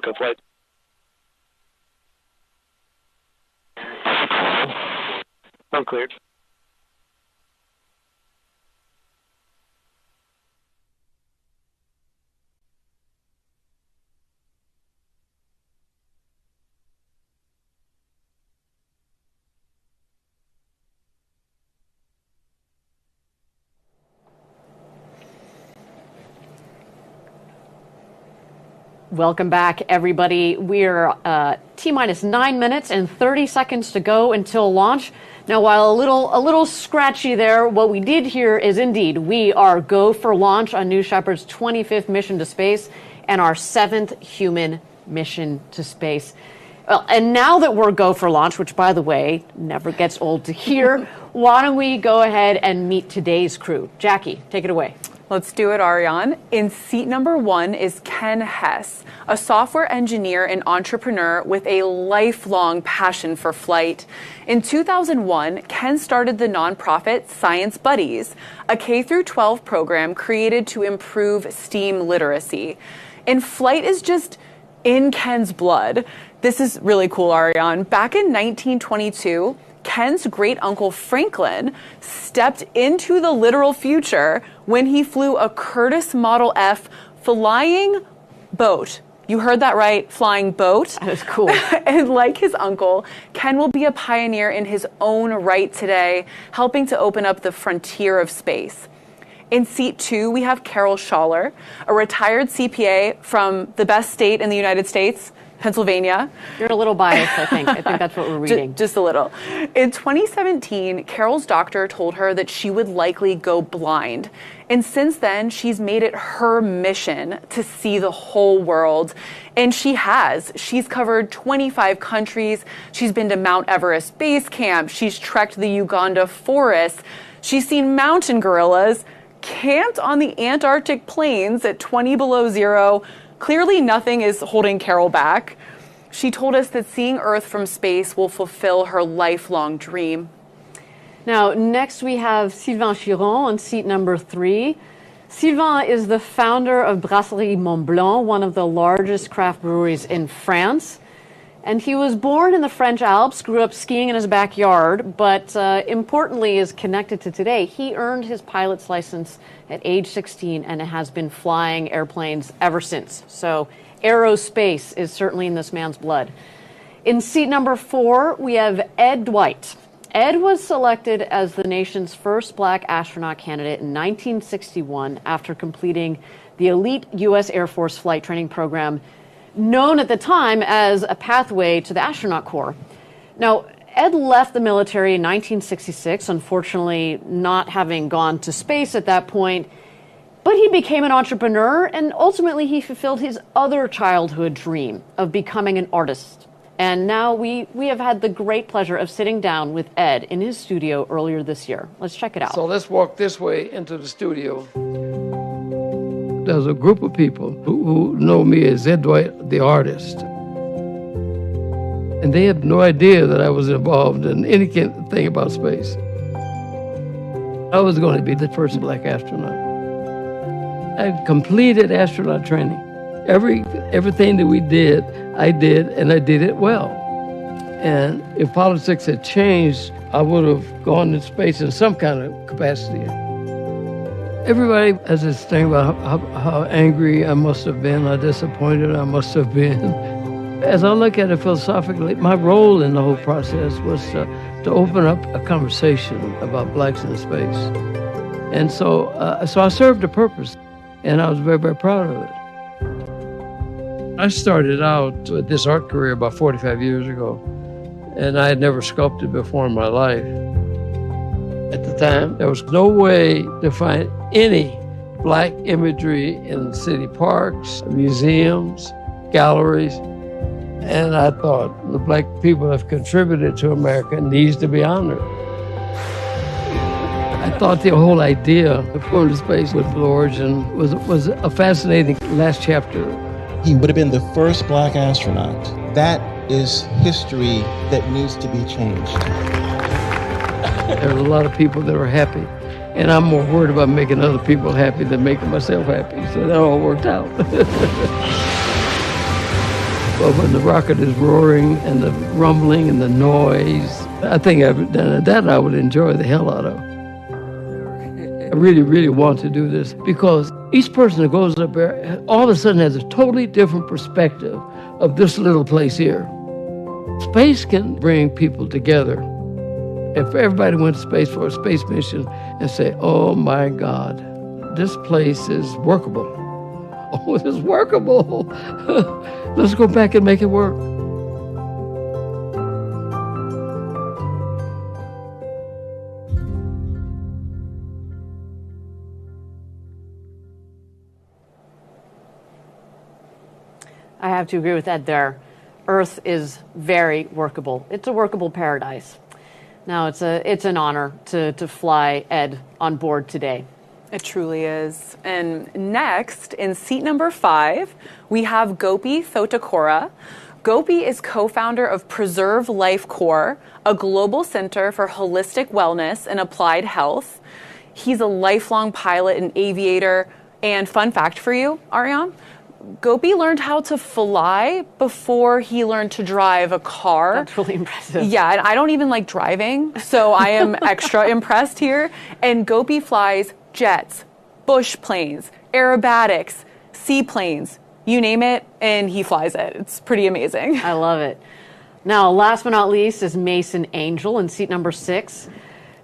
Good flight. I'm cleared. Welcome back, everybody. We're T-minus 9 minutes and 30 seconds to go until launch. Now, while a little scratchy there, what we did here is indeed we are go for launch on New Shepard's 25th mission to space and our 7th human mission to space. Well, and now that we're go for launch, which, by the way, never gets old to hear, why don't we go ahead and meet today's crew? Jackie, take it away. Let's do it, Ariane. In seat number 1 is Ken Hess, a software engineer and entrepreneur with a lifelong passion for flight. In 2001, Ken started the nonprofit Science Buddies, a K-12 program created to improve STEAM literacy. And flight is just in Ken's blood. This is really cool, Ariane. Back in 1922, Ken's great-uncle Franklin stepped into the literal future when he flew a Curtiss Model F flying boat. You heard that right, flying boat. That was cool. And like his uncle, Ken will be a pioneer in his own right today, helping to open up the frontier of space. In seat 2, we have Carol Schaller, a retired CPA from the best state in the United States, Pennsylvania. You're a little biased, I think. I think that's what we're reading. Just a little. In 2017, Carol's doctor told her that she would likely go blind. And since then, she's made it her mission to see the whole world. And she has. She's covered 25 countries. She's been to Mount Everest Base Camp. She's trekked the Uganda forests. She's seen mountain gorillas, camped on the Antarctic plains at 20 below zero. Clearly, nothing is holding Carol back. She told us that seeing Earth from space will fulfill her lifelong dream. Now, next we have Sylvain Chiron on seat number 3. Sylvain is the founder of Brasserie Mont Blanc, one of the largest craft breweries in France. And he was born in the French Alps, grew up skiing in his backyard, but importantly is connected to today. He earned his pilot's license at age 16 and has been flying airplanes ever since. So aerospace is certainly in this man's blood. In seat number 4, we have Ed Dwight. Ed was selected as the nation's first black astronaut candidate in 1961 after completing the elite U.S. Air Force flight training program, known at the time as a pathway to the astronaut corps. Now, Ed left the military in 1966, unfortunately not having gone to space at that point, but he became an entrepreneur and ultimately he fulfilled his other childhood dream of becoming an artist. And now we have had the great pleasure of sitting down with Ed in his studio earlier this year. Let's check it out. So let's walk this way into the studio. There's a group of people who know me as Ed Dwight, the artist. And they had no idea that I was involved in anything about space. I was going to be the first black astronaut. I completed astronaut training. Everything that we did, I did, and I did it well. And if politics had changed, I would have gone to space in some kind of capacity. Everybody has this thing about how angry I must have been, how disappointed I must have been. As I look at it philosophically, my role in the whole process was to open up a conversation about blacks in space. And so I served a purpose, and I was very, very proud of it. I started out with this art career about 45 years ago, and I had never sculpted before in my life. At the time, there was no way to find any black imagery in city parks, museums, galleries. And I thought the black people have contributed to America needs to be honored. I thought the whole idea of going to space with Blue Origin was a fascinating last chapter. He would have been the first black astronaut. That is history that needs to be changed. There's a lot of people that are happy, and I'm more worried about making other people happy than making myself happy, so that all worked out. But when the rocket is roaring and the rumbling and the noise, I think that I would enjoy the hell out of. I really, really want to do this because each person that goes up there all of a sudden has a totally different perspective of this little place here. Space can bring people together. If everybody went to space for a space mission and say, oh my God, this place is workable. Oh, it's workable. Let's go back and make it work. I have to agree with Ed there. Earth is very workable. It's a workable paradise. Now, it's an honor to fly Ed on board today. It truly is. And next, in seat number 5, we have Gopi Thotakura. Gopi is co-founder of Preserve Life Corps, a global center for holistic wellness and applied health. He's a lifelong pilot and aviator. And fun fact for you, Ariane, Gopi learned how to fly before he learned to drive a car. That's really impressive. Yeah, and I don't even like driving, so I am extra impressed here. And Gopi flies jets, bush planes, aerobatics, seaplanes, you name it, and he flies it. It's pretty amazing. I love it. Now, last but not least is Mason Angel in seat number 6.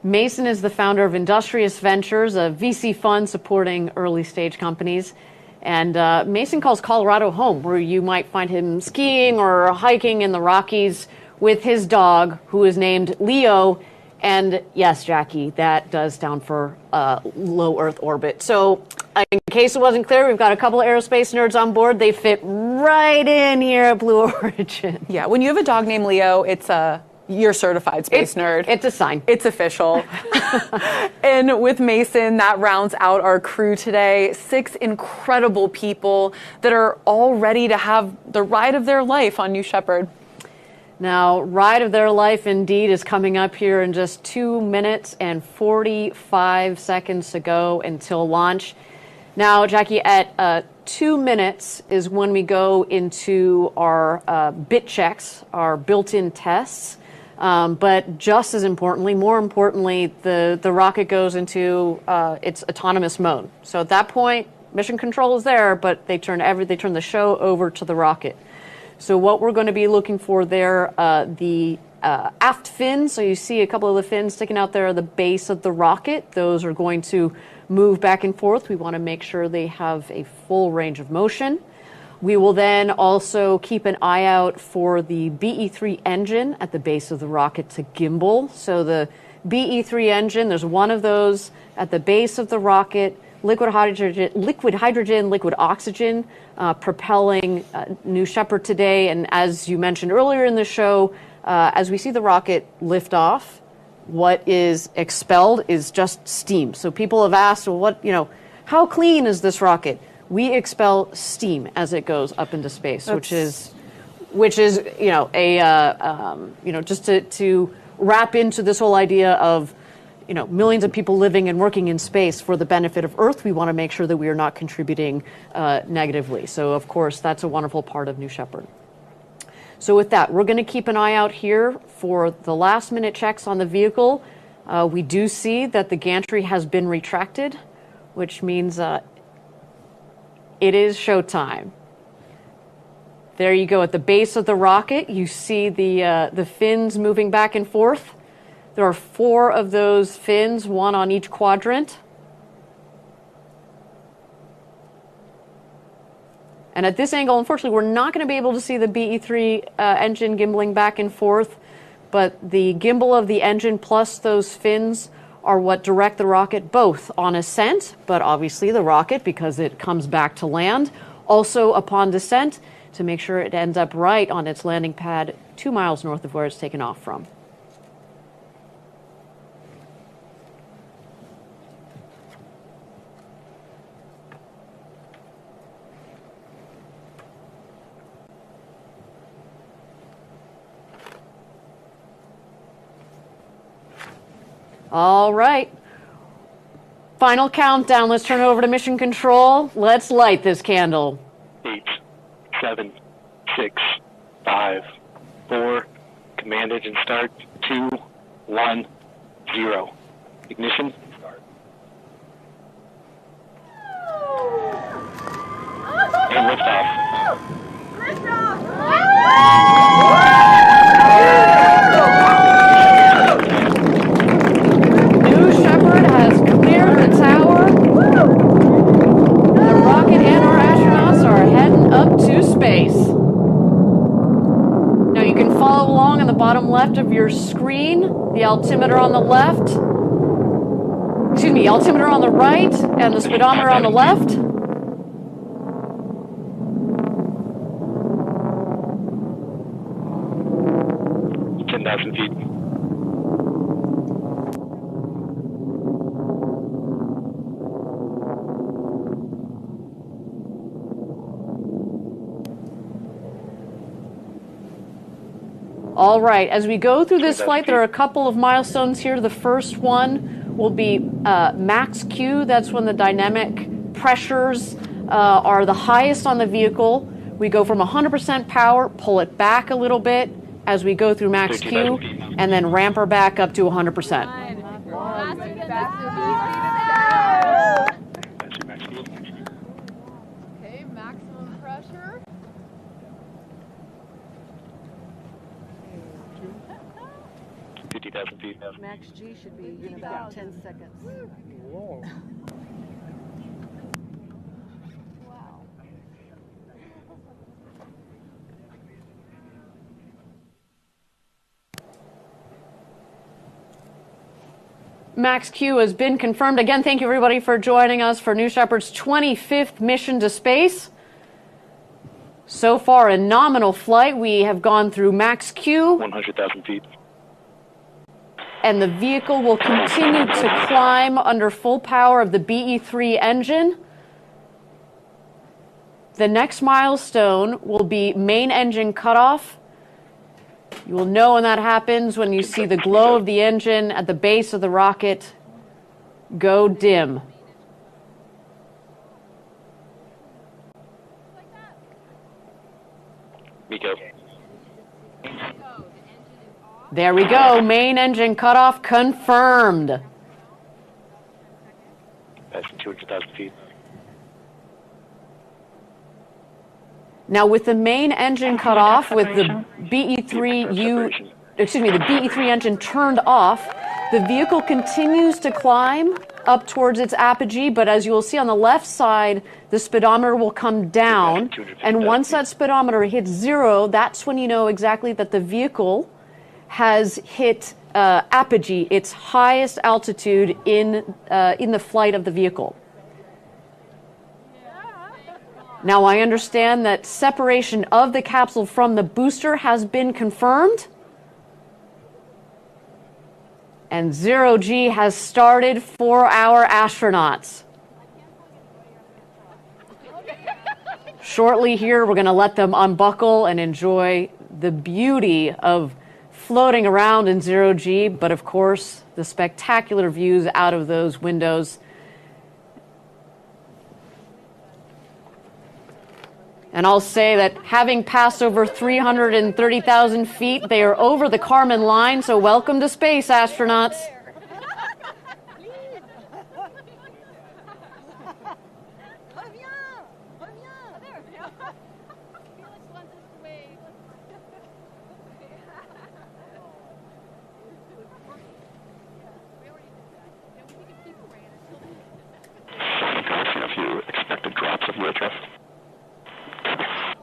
Mason is the founder of Industrious Ventures, a VC fund supporting early stage companies. And Mason calls Colorado home, where you might find him skiing or hiking in the Rockies with his dog, who is named Leo. And yes, Jackie, that does stand for low Earth orbit. So in case it wasn't clear, we've got a couple of aerospace nerds on board. They fit right in here at Blue Origin. Yeah, when you have a dog named Leo, it's a You're certified space nerd. It's a sign. It's official. And with Mason, that rounds out our crew today. 6 incredible people that are all ready to have the ride of their life on New Shepard. Now, ride of their life indeed is coming up here in just 2 minutes and 45 seconds to go until launch. Now, Jackie, at 2 minutes is when we go into our bit checks, our built-in tests. But just as importantly, more importantly, the rocket goes into its autonomous mode. So at that point, mission control is there, but they turn the show over to the rocket. So what we're going to be looking for there, the aft fins. So you see a couple of the fins sticking out there at the base of the rocket. Those are going to move back and forth. We want to make sure they have a full range of motion. We will then also keep an eye out for the BE-3 engine at the base of the rocket to gimbal. So the BE-3 engine, there's one of those at the base of the rocket, liquid hydrogen, liquid oxygen, propelling New Shepard today. And as you mentioned earlier in the show, as we see the rocket lift off, what is expelled is just steam. So people have asked, well, how clean is this rocket? We expel steam as it goes up into space, which is, just to wrap into this whole idea of, millions of people living and working in space for the benefit of Earth. We want to make sure that we are not contributing negatively. So, of course, that's a wonderful part of New Shepard. So with that, we're going to keep an eye out here for the last-minute checks on the vehicle. We do see that the gantry has been retracted, which means it is showtime. There you go. At the base of the rocket, you see the fins moving back and forth. There are 4 of those fins, 1 on each quadrant. And at this angle, unfortunately, we're not going to be able to see the BE-3 engine gimbaling back and forth, but the gimbal of the engine plus those fins are what direct the rocket both on ascent, but obviously the rocket, because it comes back to land, also upon descent to make sure it ends up right on its landing pad 2 miles north of where it's taken off from. All right. Final countdown. Let's turn it over to mission control. Let's light this candle. 8, 7, 6, 5, 4. Command engine start. 2, 1, 0. Ignition. Start. And liftoff. New Shepard has cleared the tower. The rocket and our astronauts are heading up to space. Now you can follow along on the bottom left of your screen. The altimeter on the left. Excuse me, altimeter on the right and the speedometer on the left. 10,000 feet. All right, as we go through this flight, there are a couple of milestones here. The first one will be max Q. That's when the dynamic pressures are the highest on the vehicle. We go from 100% power, pull it back a little bit as we go through max Q, and then ramp her back up to 100%. Okay, maximum pressure. 50,000 feet. Max G should be in about 10 seconds. Whoa. Wow. Max Q has been confirmed. Again, thank you everybody for joining us for New Shepard's 25th mission to space. So far, a nominal flight. We have gone through max Q. 100,000 feet. and the vehicle will continue to climb under full power of the BE-3 engine. The next milestone will be main engine cutoff. You will know when that happens when you see the glow of the engine at the base of the rocket go dim. Miko. There we go. Main engine cutoff confirmed. Passing 200,000 feet. Now, with the main engine cut off, with the BE-3 engine turned off, the vehicle continues to climb up towards its apogee, but as you will see on the left side, the speedometer will come down, and once that speedometer hits 0, that's when you know exactly that the vehicle has hit apogee, its highest altitude in the flight of the vehicle. Now, I understand that separation of the capsule from the booster has been confirmed. And 0G has started for our astronauts. Shortly here, we're going to let them unbuckle and enjoy the beauty of floating around in 0G, but of course, the spectacular views out of those windows. And I'll say that having passed over 330,000 feet, they are over the Kármán line, so welcome to space, astronauts. A few expected drops of lift.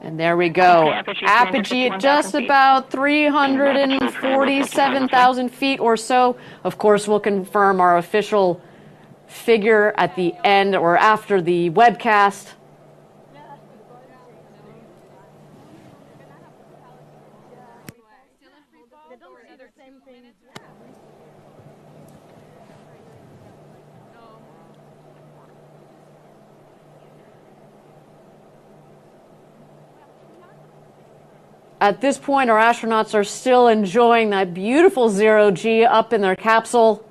And there we go. Apogee at just about 347,000 feet or so. Of course, we'll confirm our official figure at the end or after the webcast. At this point, our astronauts are still enjoying that beautiful 0G up in their capsule.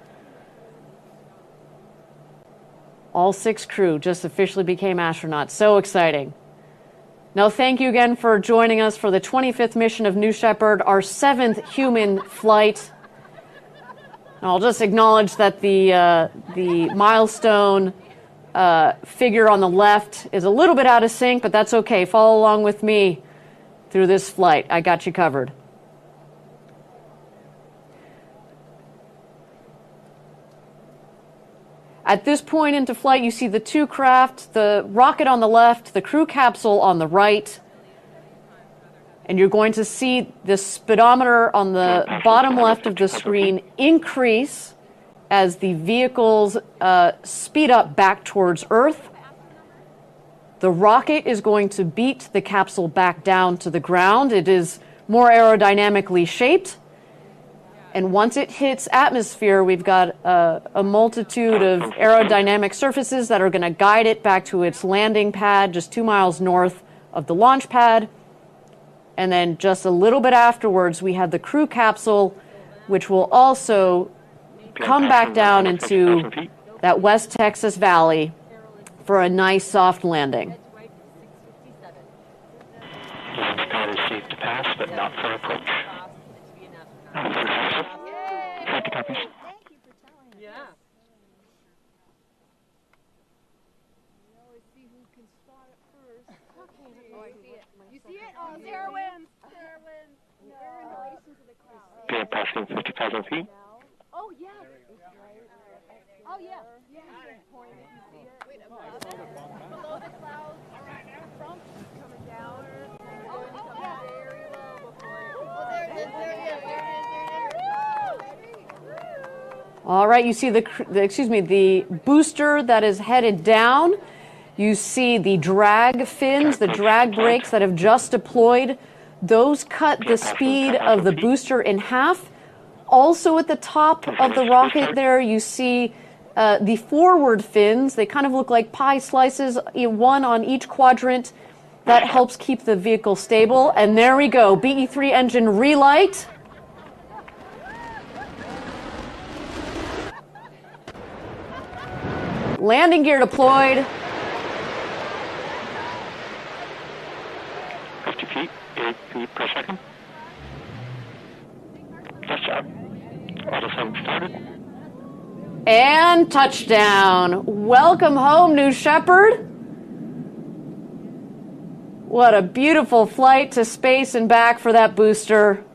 All 6 crew just officially became astronauts. So exciting. Now, thank you again for joining us for the 25th mission of New Shepard, our 7th human flight. And I'll just acknowledge that the milestone figure on the left is a little bit out of sync, but that's okay. Follow along with me through this flight. I got you covered. At this point into flight, you see the 2 craft, the rocket on the left, the crew capsule on the right. And you're going to see the speedometer on the bottom left of the screen increase as the vehicles speed up back towards Earth. The rocket is going to beat the capsule back down to the ground. It is more aerodynamically shaped. And once it hits atmosphere, we've got a multitude of aerodynamic surfaces that are going to guide it back to its landing pad just 2 miles north of the launch pad. And then just a little bit afterwards, we have the crew capsule, which will also come back down into that West Texas Valley for a nice soft landing. Launch pad is safe to pass, but not for approach. 50 copies. You see it? Oh, Sarah wins. Sarah wins. We're in relation to the crowd. Okay, passing 50,000 feet. Oh, yeah. Oh, yeah. Yeah. Wait, below the clouds. Trump coming down. Oh, yeah. Very low before. Oh, there it is. There it is. All right, you see the booster that is headed down. You see the drag fins, the drag brakes that have just deployed. Those cut the speed of the booster in half. Also at the top of the rocket there, you see the forward fins. They kind of look like pie slices, one on each quadrant. That helps keep the vehicle stable. And there we go, BE-3 engine relight. Landing gear deployed. 50 feet, 8 feet per second. Test out. Autosum started. And touchdown. Welcome home, New Shepard. What a beautiful flight to space and back for that booster.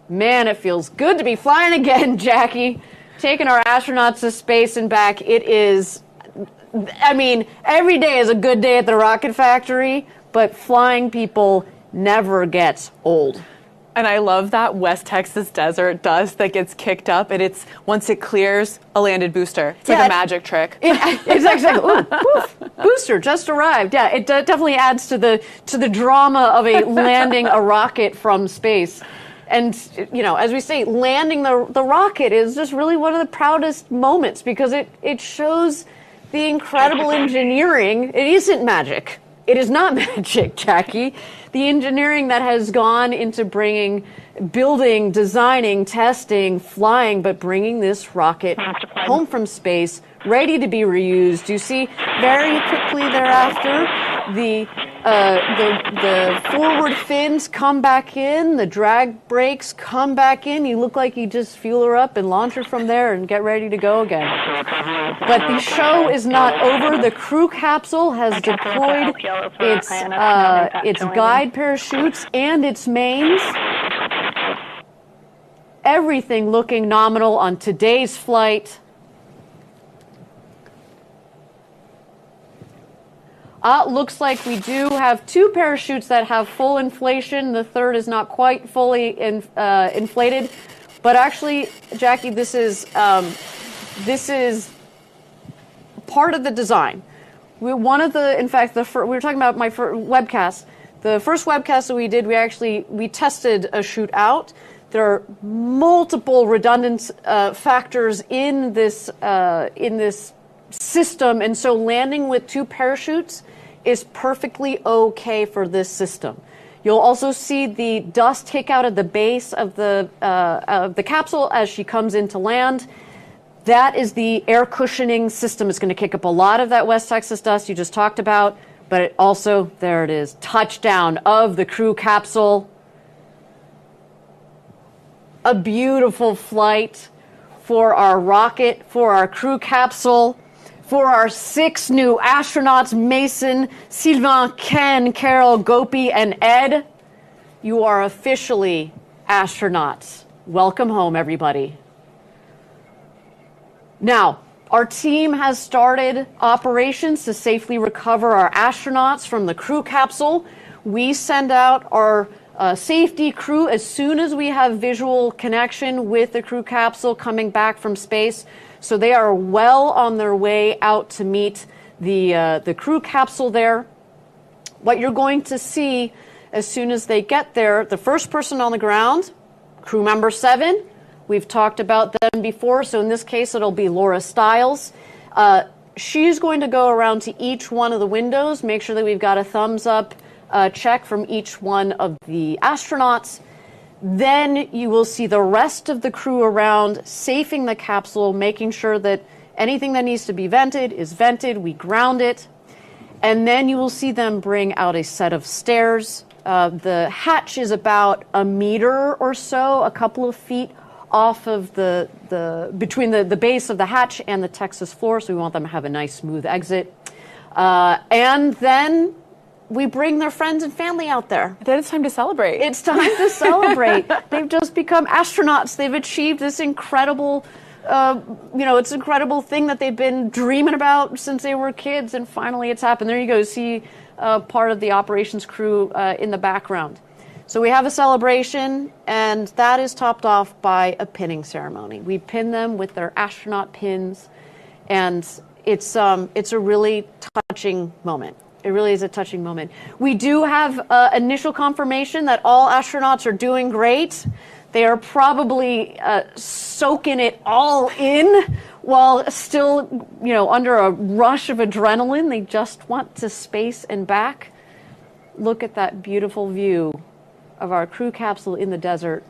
Man, it feels good to be flying again, Jackie. Taking our astronauts to space and back. It is, I mean, every day is a good day at the rocket factory, but flying people never gets old. And I love that West Texas desert dust that gets kicked up, and it's once it clears, a landed booster. It's like a magic trick. It's actually like, ooh, poof, booster just arrived. Yeah, it definitely adds to the drama of a landing a rocket from space. And, you know, as we say, landing the rocket is just really one of the proudest moments because it shows the incredible engineering. It isn't magic. It is not magic, Jackie. The engineering that has gone into building, designing, testing, flying, but bringing this rocket home from space, ready to be reused. You see very quickly thereafter the forward fins come back in, the drag brakes come back in. You look like you just fuel her up and launch her from there and get ready to go again. But the show is not over. The crew capsule has deployed its guide parachutes and its mains. Everything looking nominal on today's flight. Looks like we do have 2 parachutes that have full inflation. The third is not quite fully inflated. But actually, Jackie, this is part of the design. We were talking about my webcast. The first webcast that we did, we tested a chute out. There are multiple redundant factors in this system, and so landing with 2 parachutes is perfectly okay for this system. You'll also see the dust take out at the base of the capsule as she comes into land. That is the air cushioning system. It's going to kick up a lot of that West Texas dust you just talked about, but it also, there it is, touchdown of the crew capsule. A beautiful flight for our rocket, for our crew capsule, for our 6 new astronauts, Mason, Sylvain, Ken, Carol, Gopi, and Ed. You are officially astronauts. Welcome home, everybody. Now, our team has started operations to safely recover our astronauts from the crew capsule. We send out our safety crew as soon as we have visual connection with the crew capsule coming back from space. So they are well on their way out to meet the crew capsule there. What you're going to see as soon as they get there, the first person on the ground, crew member 7. We've talked about them before, so in this case it'll be Laura Stiles. She's going to go around to each one of the windows, make sure that we've got a thumbs up check from each one of the astronauts. Then you will see the rest of the crew around, safing the capsule, making sure that anything that needs to be vented is vented. We ground it. And then you will see them bring out a set of stairs. The hatch is about a meter or so, a couple of feet off of between the base of the hatch and the Texas floor. So we want them to have a nice smooth exit. And then we bring their friends and family out there. Then it's time to celebrate. It's time to celebrate. They've just become astronauts. They've achieved this incredible, it's an incredible thing that they've been dreaming about since they were kids, and finally it's happened. There you go. See part of the operations crew in the background. So we have a celebration, and that is topped off by a pinning ceremony. We pin them with their astronaut pins, and it's a really touching moment. It really is a touching moment. We do have initial confirmation that all astronauts are doing great. They are probably soaking it all in while still, under a rush of adrenaline. They just want to space and back. Look at that beautiful view of our crew capsule in the desert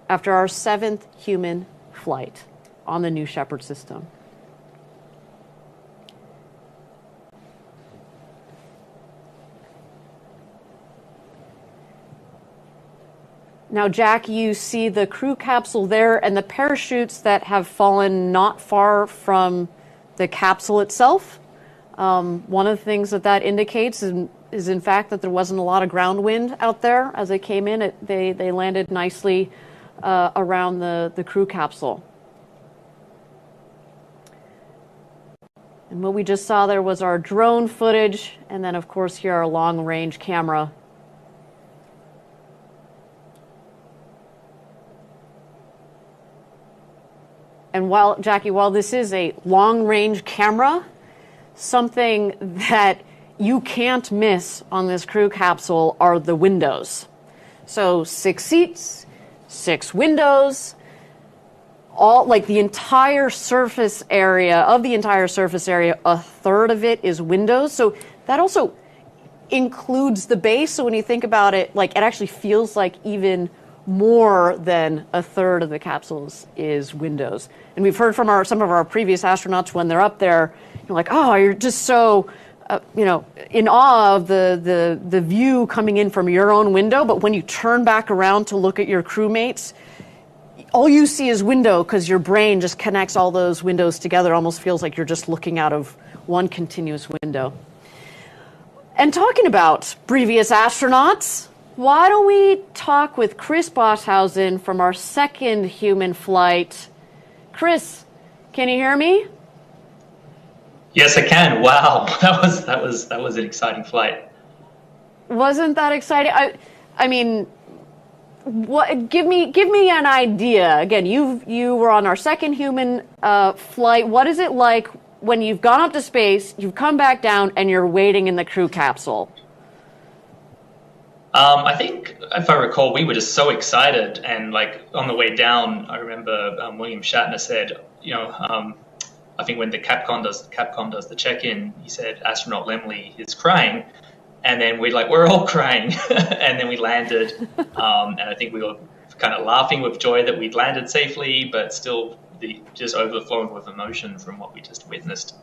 after our 7th human flight on the New Shepard system. Now, Jack, you see the crew capsule there and the parachutes that have fallen not far from the capsule itself. One of the things that indicates is in fact that there wasn't a lot of ground wind out there as they came in. They landed nicely around the crew capsule. And what we just saw there was our drone footage, and then of course here our long-range camera. And Jackie, while this is a long-range camera, something that you can't miss on this crew capsule are the windows. So 6 seats, 6 windows, all like the entire surface area, a third of it is windows. So that also includes the base. So when you think about it, it actually feels like even more than a third of the capsules is windows. And we've heard from some of our previous astronauts when they're up there, you're just so, in awe of the view coming in from your own window. But when you turn back around to look at your crewmates, all you see is window because your brain just connects all those windows together. It almost feels like you're just looking out of one continuous window. And talking about previous astronauts, why don't we talk with Chris Bosshausen from our 2nd human flight. Chris, can you hear me? Yes, I can. Wow, that was an exciting flight. Wasn't that exciting? I mean, what? Give me an idea. Again, you were on our 2nd human flight. What is it like when you've gone up to space, you've come back down, and you're waiting in the crew capsule? I think, if I recall, we were just so excited, and on the way down, I remember William Shatner said, I think when the Capcom does the check-in, he said astronaut Lemley is crying, and then we're all crying, and then we landed, and I think we were kind of laughing with joy that we'd landed safely, but still just overflowing with emotion from what we just witnessed.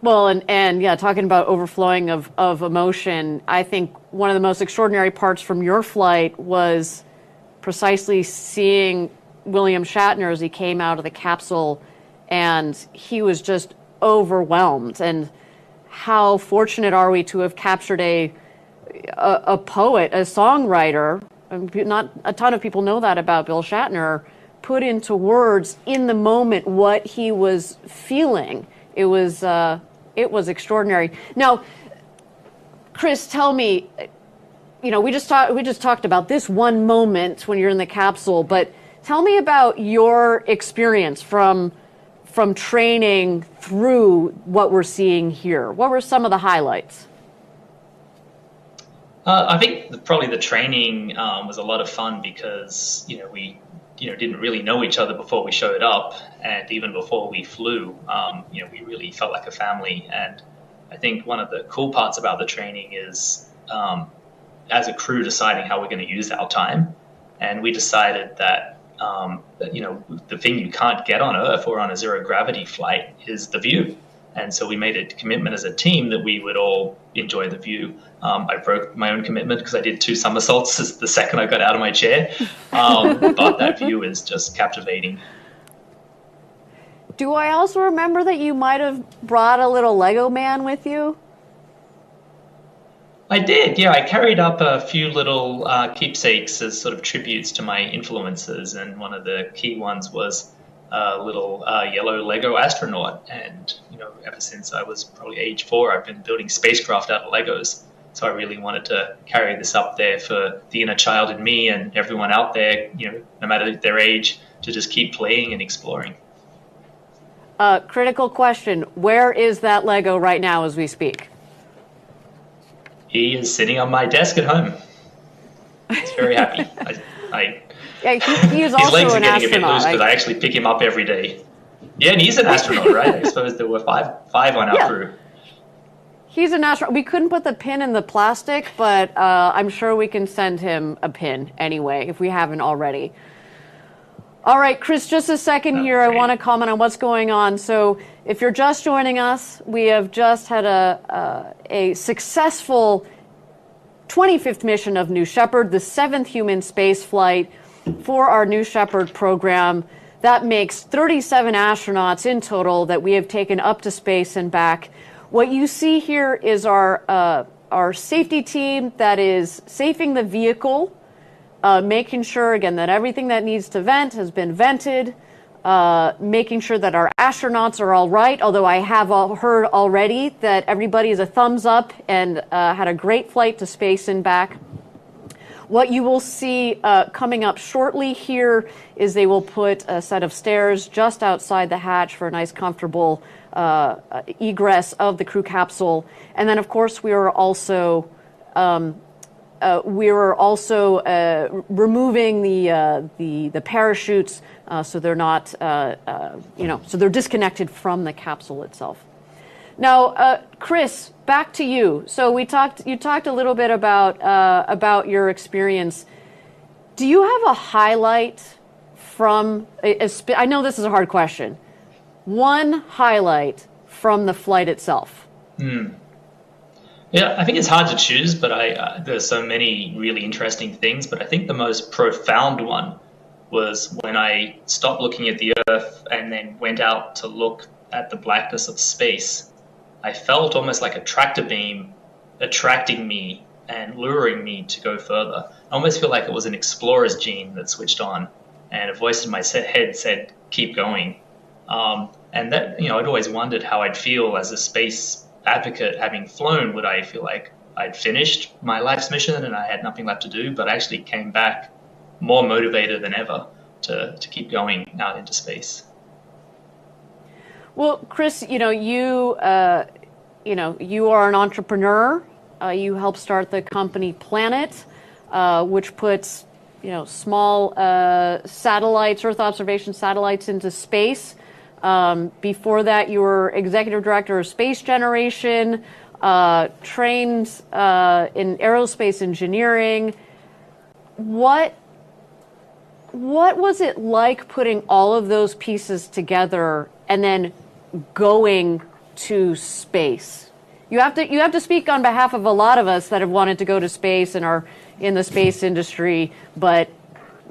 Well, and yeah, talking about overflowing of emotion, I think one of the most extraordinary parts from your flight was precisely seeing William Shatner as he came out of the capsule, and he was just overwhelmed. And how fortunate are we to have captured a poet, a songwriter? Not a ton of people know that about Bill Shatner. Put into words in the moment what he was feeling. It was extraordinary. Now, Chris, tell me, we just talked about this one moment when you're in the capsule, but tell me about your experience from training through what we're seeing here. What were some of the highlights? I think probably the training was a lot of fun because we didn't really know each other before we showed up, and even before we flew, we really felt like a family. And I think one of the cool parts about the training is, as a crew, deciding how we're going to use our time. And we decided that, the thing you can't get on Earth or on a zero gravity flight is the view. And so we made a commitment as a team that we would all enjoy the view. I broke my own commitment because I did 2 somersaults the second I got out of my chair. But that view is just captivating. Do I also remember that you might have brought a little Lego man with you? I did, yeah. I carried up a few little keepsakes as sort of tributes to my influences. And one of the key ones was a little yellow Lego astronaut. And, ever since I was probably age 4, I've been building spacecraft out of Legos. So I really wanted to carry this up there for the inner child in me and everyone out there, no matter their age, to just keep playing and exploring. Critical question. Where is that Lego right now as we speak? He is sitting on my desk at home. He's very happy. Yeah, he is his also legs are an getting a bit astronaut. loose because I actually pick him up every day. Yeah, and he's an astronaut, right? I suppose there were five on our crew. He's an astronaut. We couldn't put the pin in the plastic, but I'm sure we can send him a pin anyway, if we haven't already. All right, Chris, just a second here. I want to comment on what's going on. So if you're just joining us, we have just had a successful 25th mission of New Shepard, the 7th human space flight for our New Shepard program. That makes 37 astronauts in total that we have taken up to space and back. What you see here is our safety team that is safing the vehicle, making sure, again, that everything that needs to vent has been vented, making sure that our astronauts are all right, although I have heard already that everybody is a thumbs up and had a great flight to space and back. What you will see coming up shortly here is they will put a set of stairs just outside the hatch for a nice, comfortable egress of the crew capsule. And then, of course, we are also removing the parachutes so they're not, so they're disconnected from the capsule itself. Now, Chris, back to you. So you talked a little bit about your experience. Do you have a highlight from? I know this is a hard question. One highlight from the flight itself. Yeah, I think it's hard to choose, but there's so many really interesting things. But I think the most profound one was when I stopped looking at the Earth and then went out to look at the blackness of space. I felt almost like a tractor beam attracting me and luring me to go further. I almost feel like it was an explorer's gene that switched on, and a voice in my head said, "Keep going." And that, I'd always wondered how I'd feel as a space advocate having flown. Would I feel like I'd finished my life's mission and I had nothing left to do? But I actually came back more motivated than ever to keep going out into space. Well, Chris, you are an entrepreneur. You helped start the company Planet, which puts, small satellites, Earth observation satellites into space. Before that, you were executive director of Space Generation, trained in aerospace engineering. What was it like putting all of those pieces together and then going to space? You have to speak on behalf of a lot of us that have wanted to go to space and are in the space industry, but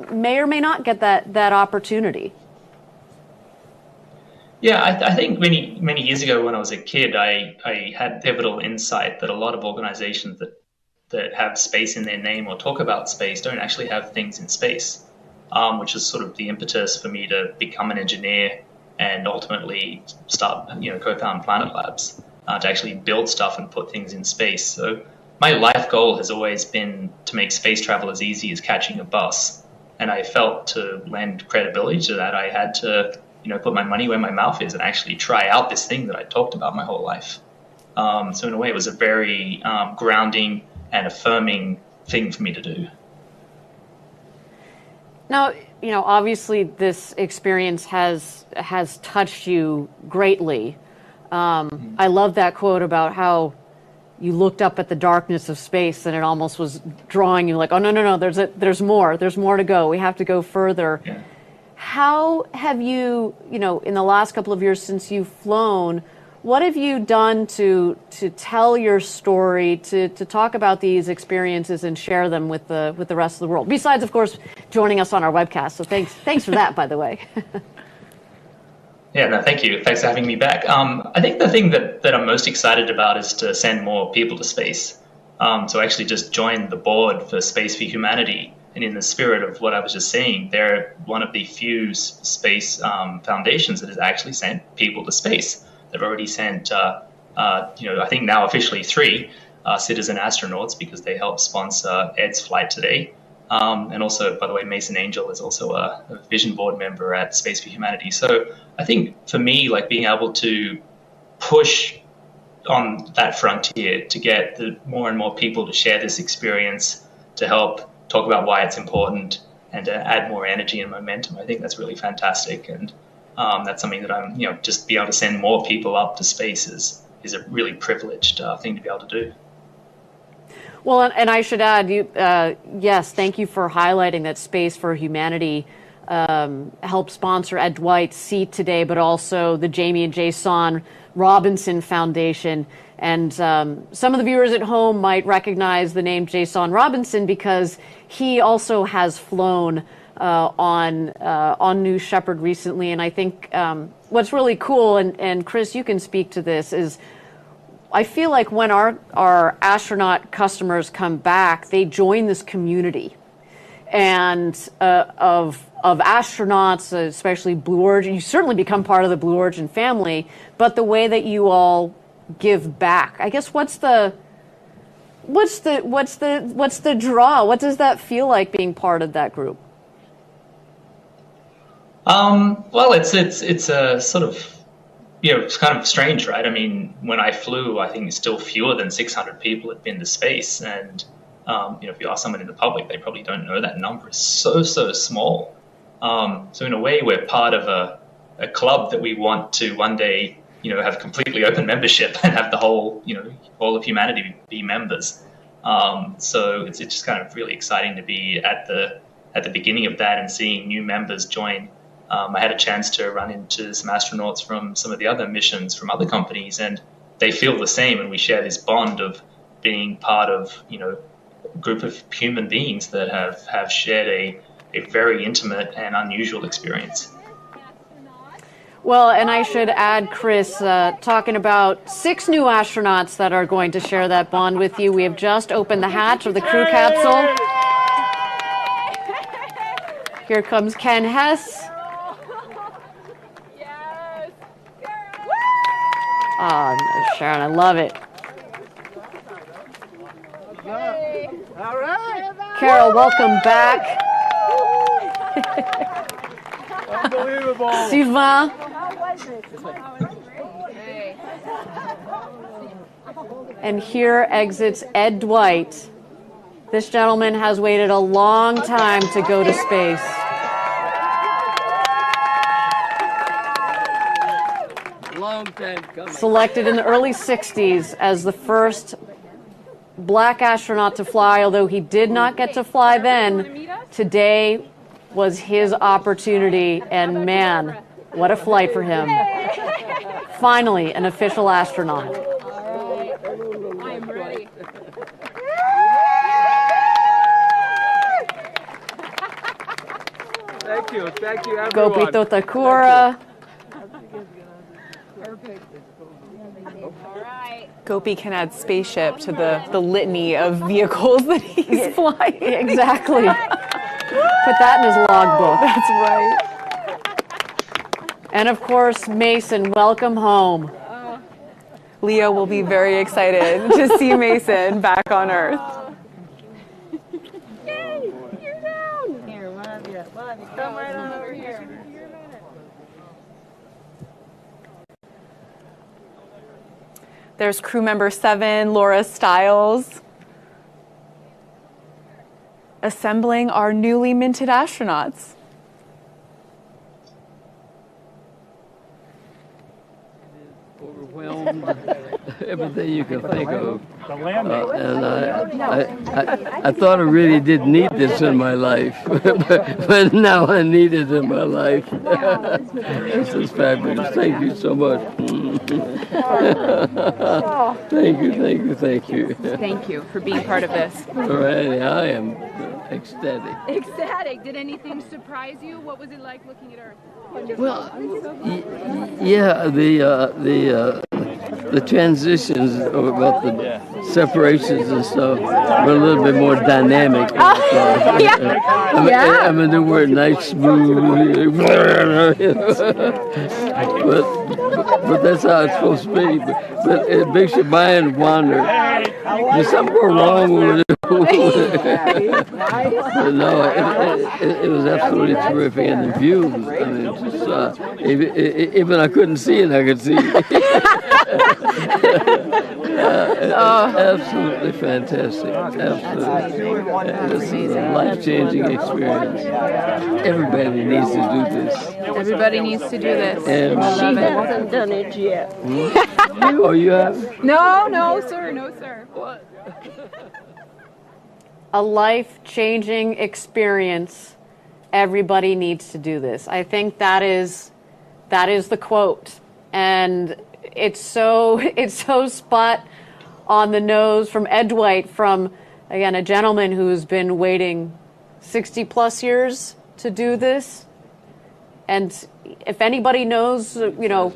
may or may not get that opportunity. Yeah, I think many years ago when I was a kid, I had pivotal insight that a lot of organizations that have space in their name or talk about space don't actually have things in space, which is sort of the impetus for me to become an engineer and ultimately start, co-found Planet Labs, to actually build stuff and put things in space. So my life goal has always been to make space travel as easy as catching a bus. And I felt to lend credibility to that, I had to, put my money where my mouth is and actually try out this thing that I talked about my whole life. So in a way, it was a very grounding and affirming thing for me to do. Now, obviously this experience has touched you greatly. I love that quote about how you looked up at the darkness of space and it almost was drawing you like, oh, no, there's more to go. We have to go further. Yeah. How have you, in the last couple of years since you've flown, what have you done to tell your story, to talk about these experiences and share them with the rest of the world? Besides, of course, joining us on our webcast. So thanks for that, by the way. Yeah, no, thank you. Thanks for having me back. I think the thing that I'm most excited about is to send more people to space. So I actually just joined the board for Space for Humanity. And in the spirit of what I was just saying, they're one of the few space foundations that has actually sent people to space. They've already sent, I think now officially 3 citizen astronauts because they helped sponsor Ed's flight today. And also, by the way, Mason Angel is also a vision board member at Space for Humanity. So I think for me, like being able to push on that frontier to get more and more people to share this experience, to help talk about why it's important, and to add more energy and momentum, I think that's really fantastic. And that's something that I'm, just be able to send more people up to space is a really privileged thing to be able to do. Well, and I should add, yes, thank you for highlighting that Space for Humanity helped sponsor Ed Dwight's seat today, but also the Jamie and Jason Robinson Foundation. And some of the viewers at home might recognize the name Jason Robinson because he also has flown on New Shepard recently. And I think what's really cool, and Chris, you can speak to this, is I feel like when our astronaut customers come back, they join this community and of astronauts, especially Blue Origin. You certainly become part of the Blue Origin family, but the way that you all give back, I guess, what's the draw? What does that feel like being part of that group? Well, it's a sort of, it's kind of strange, right? I mean, when I flew, I think still fewer than 600 people had been to space. And, if you ask someone in the public, they probably don't know that number is so small. So in a way, we're part of a club that we want to one day, have completely open membership and have the whole, all of humanity be members. So it's just kind of really exciting to be at the beginning of that and seeing new members join. I had a chance to run into some astronauts from some of the other missions from other companies, and they feel the same, and we share this bond of being part of, a group of human beings that have shared a very intimate and unusual experience. Well, and I should add, Chris, talking about 6 new astronauts that are going to share that bond with you. We have just opened the hatch of the crew capsule. Here comes Ken Hess. Oh, Sharon, I love it. All right. Carol, welcome back. Unbelievable. Sylvain. And here exits Ed Dwight. This gentleman has waited a long time to go to space. Long time coming. Selected in the early 60s as the first black astronaut to fly, although he did not get to fly then, today was his opportunity, and man, what a flight for him. Finally, an official astronaut. I'm ready. Thank you, everyone. Gopito Thakura. Gopi can add spaceship to the litany of vehicles that he's flying. Exactly. Put that in his logbook. That's right. And of course, Mason, welcome home. Leo will be very excited to see Mason back on Earth. Yay! You're down! Here, love you. Come right on over here. There's crew member 7, Laura Stiles, assembling our newly minted astronauts. Overwhelmed, everything you can think of. And I thought I really didn't need this in my life, but now I need it in my life. This is fabulous. Thank you so much. Thank you. Thank you for being part of this. All right, I am ecstatic. Ecstatic. Did anything surprise you? What was it like looking at Earth? Well, yeah, the transitions about the separations and stuff were a little bit more dynamic. I mean, they were nice, smooth, but that's how it's supposed to be. But it makes your mind wander. There's something wrong with it. No, it was absolutely terrific, and the view. I mean, just even I couldn't see it, I could see. Absolutely fantastic. Absolutely, this is a life-changing experience. Everybody needs to do this. Everybody needs to do this. And I love it. hasn't done it yet. Oh, you have? No, sir. What? A life-changing experience. Everybody needs to do this. I think that is the quote, and it's so spot on the nose from Ed Dwight, from again a gentleman who's been waiting 60 plus years to do this. And if anybody knows, about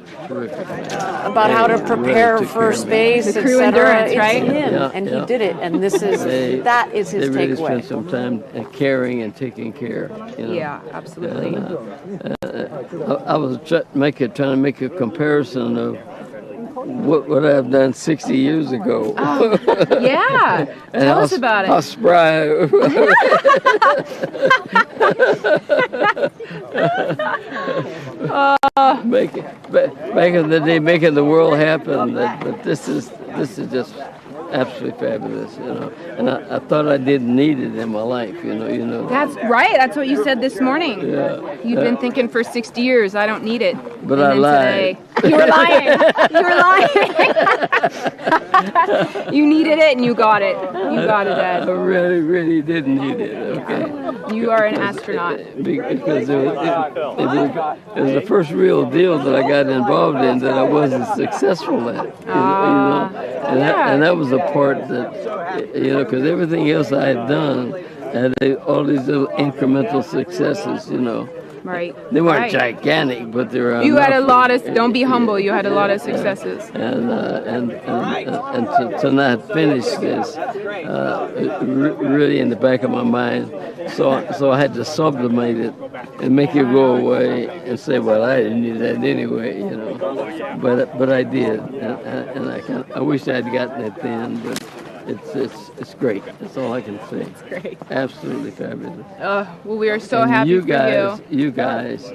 how to prepare for space, the crew etc., endurance, it's right? him, and he did it. And this is that is his They really takeaway. spent some time caring and taking care. Yeah, absolutely. I was trying to make a comparison of what I've done 60 years ago. Oh, yeah. Tell us about it. How spry. Back in the day, making the world happen. But this is just absolutely fabulous, And I thought I didn't need it in my life, That's right. That's what you said this morning. Yeah. You've been thinking for 60 years, I don't need it. But and I then lied. Today, you were lying. You needed it and you got it. You got it, Ed. I really, really didn't need it. Okay. You are an astronaut. Because it was the first real deal that I got involved in that I wasn't successful at. And that was the part that, because everything else I had done had all these little incremental successes, Right. They weren't right. gigantic, but they were. You had a lot of. Don't be humble. You had a lot of successes. And to not finish this, really in the back of my mind, so I had to sublimate it and make it go away and say, well, I didn't need that anyway, But I did, and I wish I'd gotten it then, but. It's great. That's all I can say. It's great. Absolutely fabulous. Well, we are so happy for you. You guys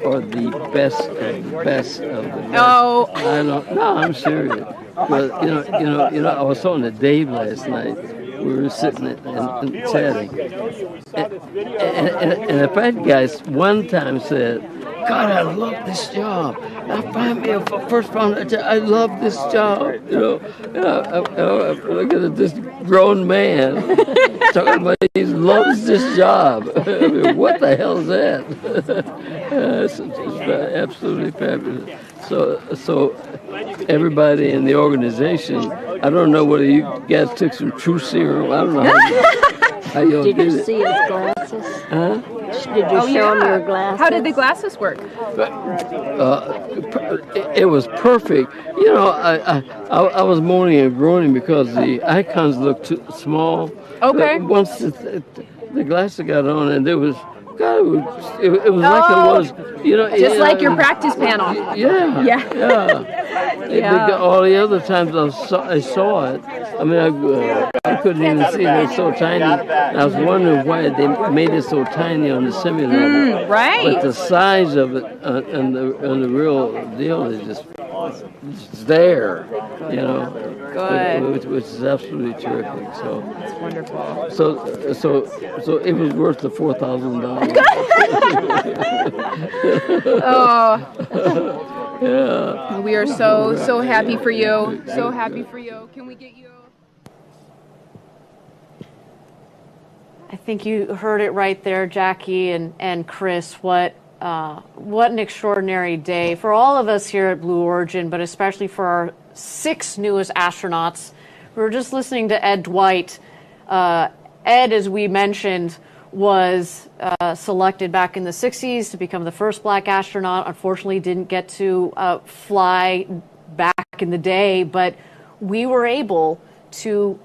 are the best of the best of the best. Oh. I'm serious. But I was talking to Dave last night. We were sitting and chatting. And a fat guy one time said, God, I love this job. I love this job. I look at this grown man talking about he loves this job. I mean, what the hell is that? It's absolutely fabulous. So everybody in the organization, I don't know whether you guys took some True Serum. I don't know how you Did did you it. see his glasses? Huh? Did you show him your glasses? How did the glasses work? It was perfect. I was moaning and groaning because the icons looked too small. Okay. But once the glasses got on, and there was, God, it was like it was, Just like your practice panel. Yeah. All the other times I saw it, I mean, I couldn't even see it. It was so tiny. I was wondering why they made it so tiny on the simulator. Right. But the size of it and the real deal is just there, Good. which is absolutely terrific. So That's wonderful. So it was worth the $4,000. Oh. Yeah. We are so happy for you. So happy for you. Can we get you? I think you heard it right there, Jackie and Chris. What an extraordinary day for all of us here at Blue Origin, but especially for our 6 newest astronauts. We were just listening to Ed Dwight. Ed, as we mentioned, was selected back in the 60s to become the first black astronaut. Unfortunately, didn't get to fly back in the day, but we were able to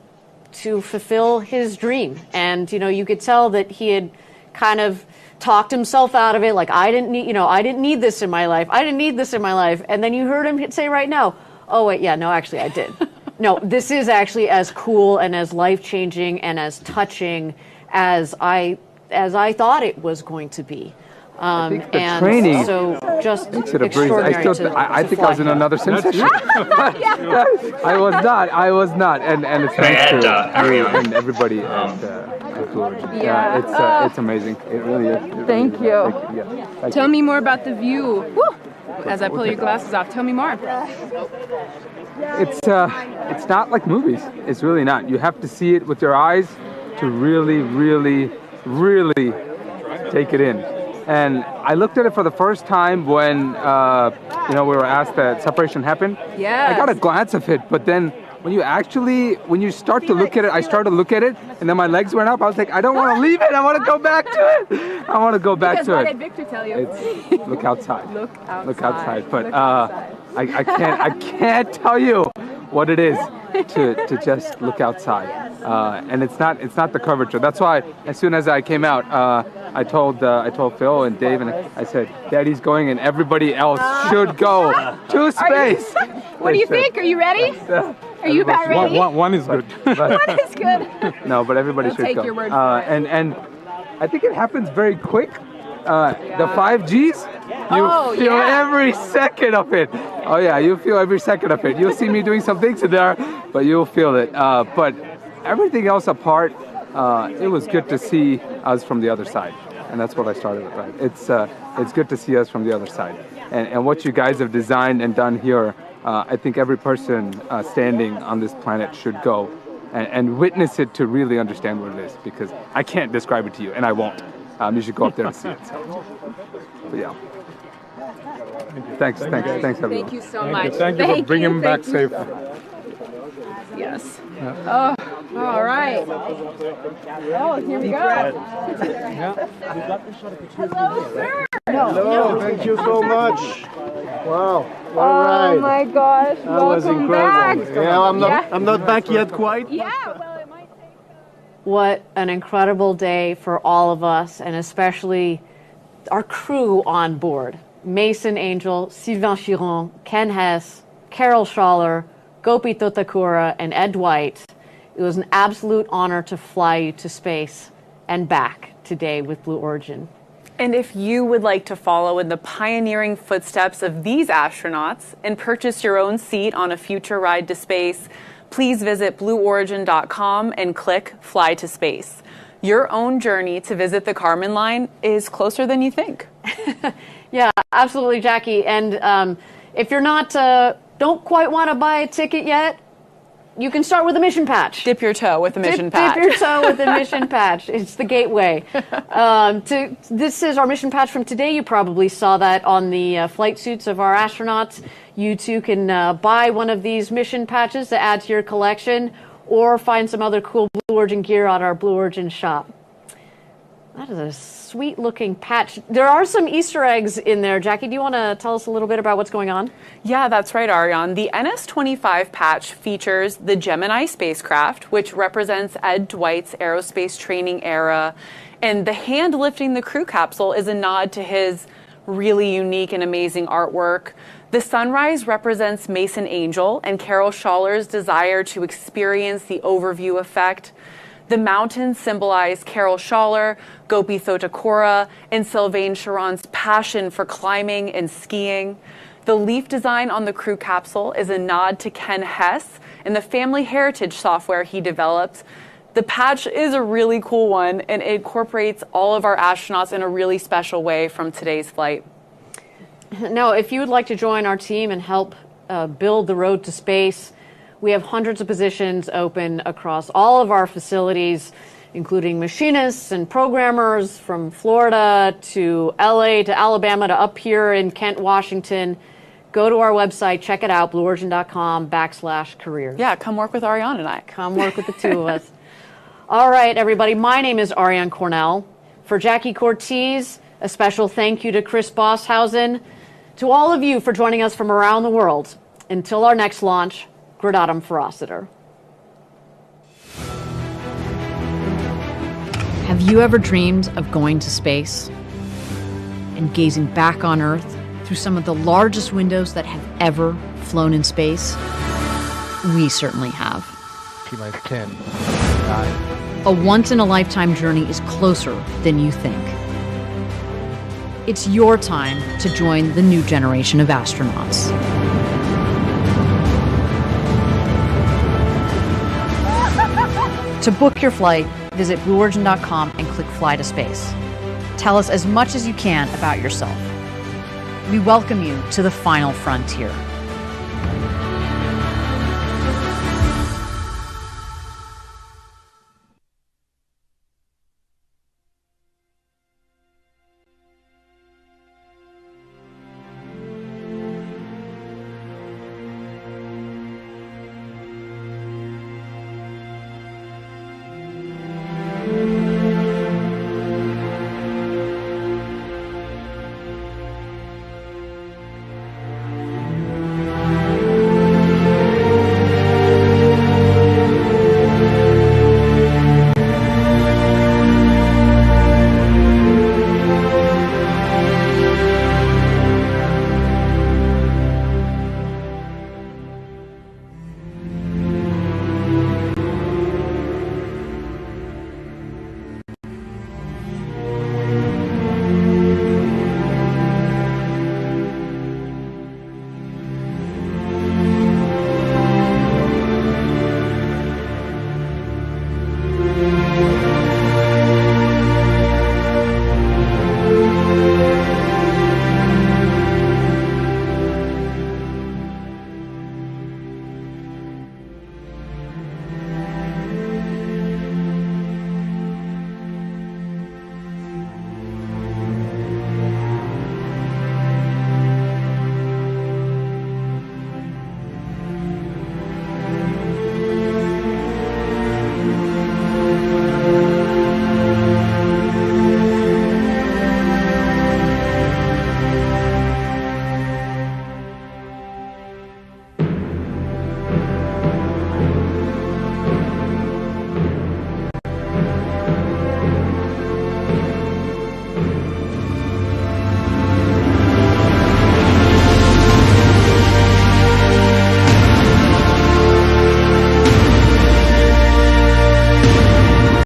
fulfill his dream. And, you could tell that he had kind of talked himself out of it. Like, I didn't need this in my life. I didn't need this in my life. And then you heard him say right now, oh, wait, yeah, no, actually I did. No, this is actually as cool and as life-changing and as touching as I thought it was going to be. I think the and training so just makes it a breeze. extraordinary I think I was in another sensation. I was not, and it's thanks to you and everybody at Blue Origin. It's amazing. It really is. Thank you. Thank Tell you. me more about the view. Woo! As I pull your glasses off, tell me more. It's not like movies. It's really not. You have to see it with your eyes to really, really, really take it in. And I looked at it for the first time when we were asked that separation happened. Yes. I got a glance of it, but then when you start to look at it, I started to look at it, and then my legs went up. I was like, I don't want to leave it. I want to go back to it. I want to go back to it. What did Victor tell you? Look outside. Look outside. Look outside. But I can't tell you what it is to just look outside. And it's not the curvature. That's why as soon as I came out, I told Phil and Dave, and I said, Daddy's going, and everybody else should go to space. What do you think? Are you ready? Are you about ready? One is good. One is good. No, but everybody should take go. your word for it. And I think it happens very quick. The 5Gs, you feel every second of it. Oh yeah, you feel every second of it. You'll see me doing some things in there, but you'll feel it. But everything else apart, it was good to see us from the other side. And that's what I started with, right? It's good to see us from the other side. And what you guys have designed and done here, I think every person standing on this planet should go and witness it to really understand what it is, because I can't describe it to you, and I won't. You should go up there and see it. But yeah. Thanks everyone. Thank you so much. Thank you for bringing him back safe. Yes. Oh, all right. Oh, here we go. Hello, sir. Hello, thank you so much. Wow, what a ride. Oh my gosh, That was welcome incredible. back. Yeah, I'm not back yet quite. Yeah, well, it might take... What an incredible day for all of us, and especially our crew on board. Mason Angel, Sylvain Chiron, Ken Hess, Carol Schaller, Gopi Totakura, and Ed Dwight. It was an absolute honor to fly you to space and back today with Blue Origin. And if you would like to follow in the pioneering footsteps of these astronauts and purchase your own seat on a future ride to space, please visit blueorigin.com and click Fly to Space. Your own journey to visit the Kármán line is closer than you think. Yeah, absolutely, Jackie. And if you're not, don't quite want to buy a ticket yet, you can start with a mission patch. Dip your toe with a mission patch. Dip your toe with a mission patch. It's the gateway. This is our mission patch from today. You probably saw that on the flight suits of our astronauts. You too can buy one of these mission patches to add to your collection, or find some other cool Blue Origin gear on our Blue Origin shop. That is a sweet-looking patch. There are some Easter eggs in there. Jackie, do you want to tell us a little bit about what's going on? Yeah, that's right, Ariane. The NS-25 patch features the Gemini spacecraft, which represents Ed Dwight's aerospace training era. And the hand lifting the crew capsule is a nod to his really unique and amazing artwork. The sunrise represents Mason Angel and Carol Schaller's desire to experience the overview effect. The mountains symbolize Carol Schaller, Gopi Thotakura, and Sylvain Chiron's passion for climbing and skiing. The leaf design on the crew capsule is a nod to Ken Hess and the family heritage software he developed. The patch is a really cool one, and it incorporates all of our astronauts in a really special way from today's flight. Now, if you would like to join our team and help build the road to space, we have hundreds of positions open across all of our facilities, including machinists and programmers from Florida to LA to Alabama to up here in Kent, Washington. Go to our website, check it out, blueorigin.com/careers. Yeah, come work with Ariane and I. Come work with the two of us. All right, everybody, my name is Ariane Cornell. For Jackie Cortez, a special thank you to Chris Bosshausen. To all of you for joining us from around the world. Until our next launch, Gradatum Ferociter. Have you ever dreamed of going to space and gazing back on Earth through some of the largest windows that have ever flown in space? We certainly have. T-minus 10, 9. A once-in-a-lifetime journey is closer than you think. It's your time to join the new generation of astronauts. To book your flight, visit blueorigin.com and click Fly to Space. Tell us as much as you can about yourself. We welcome you to the final frontier.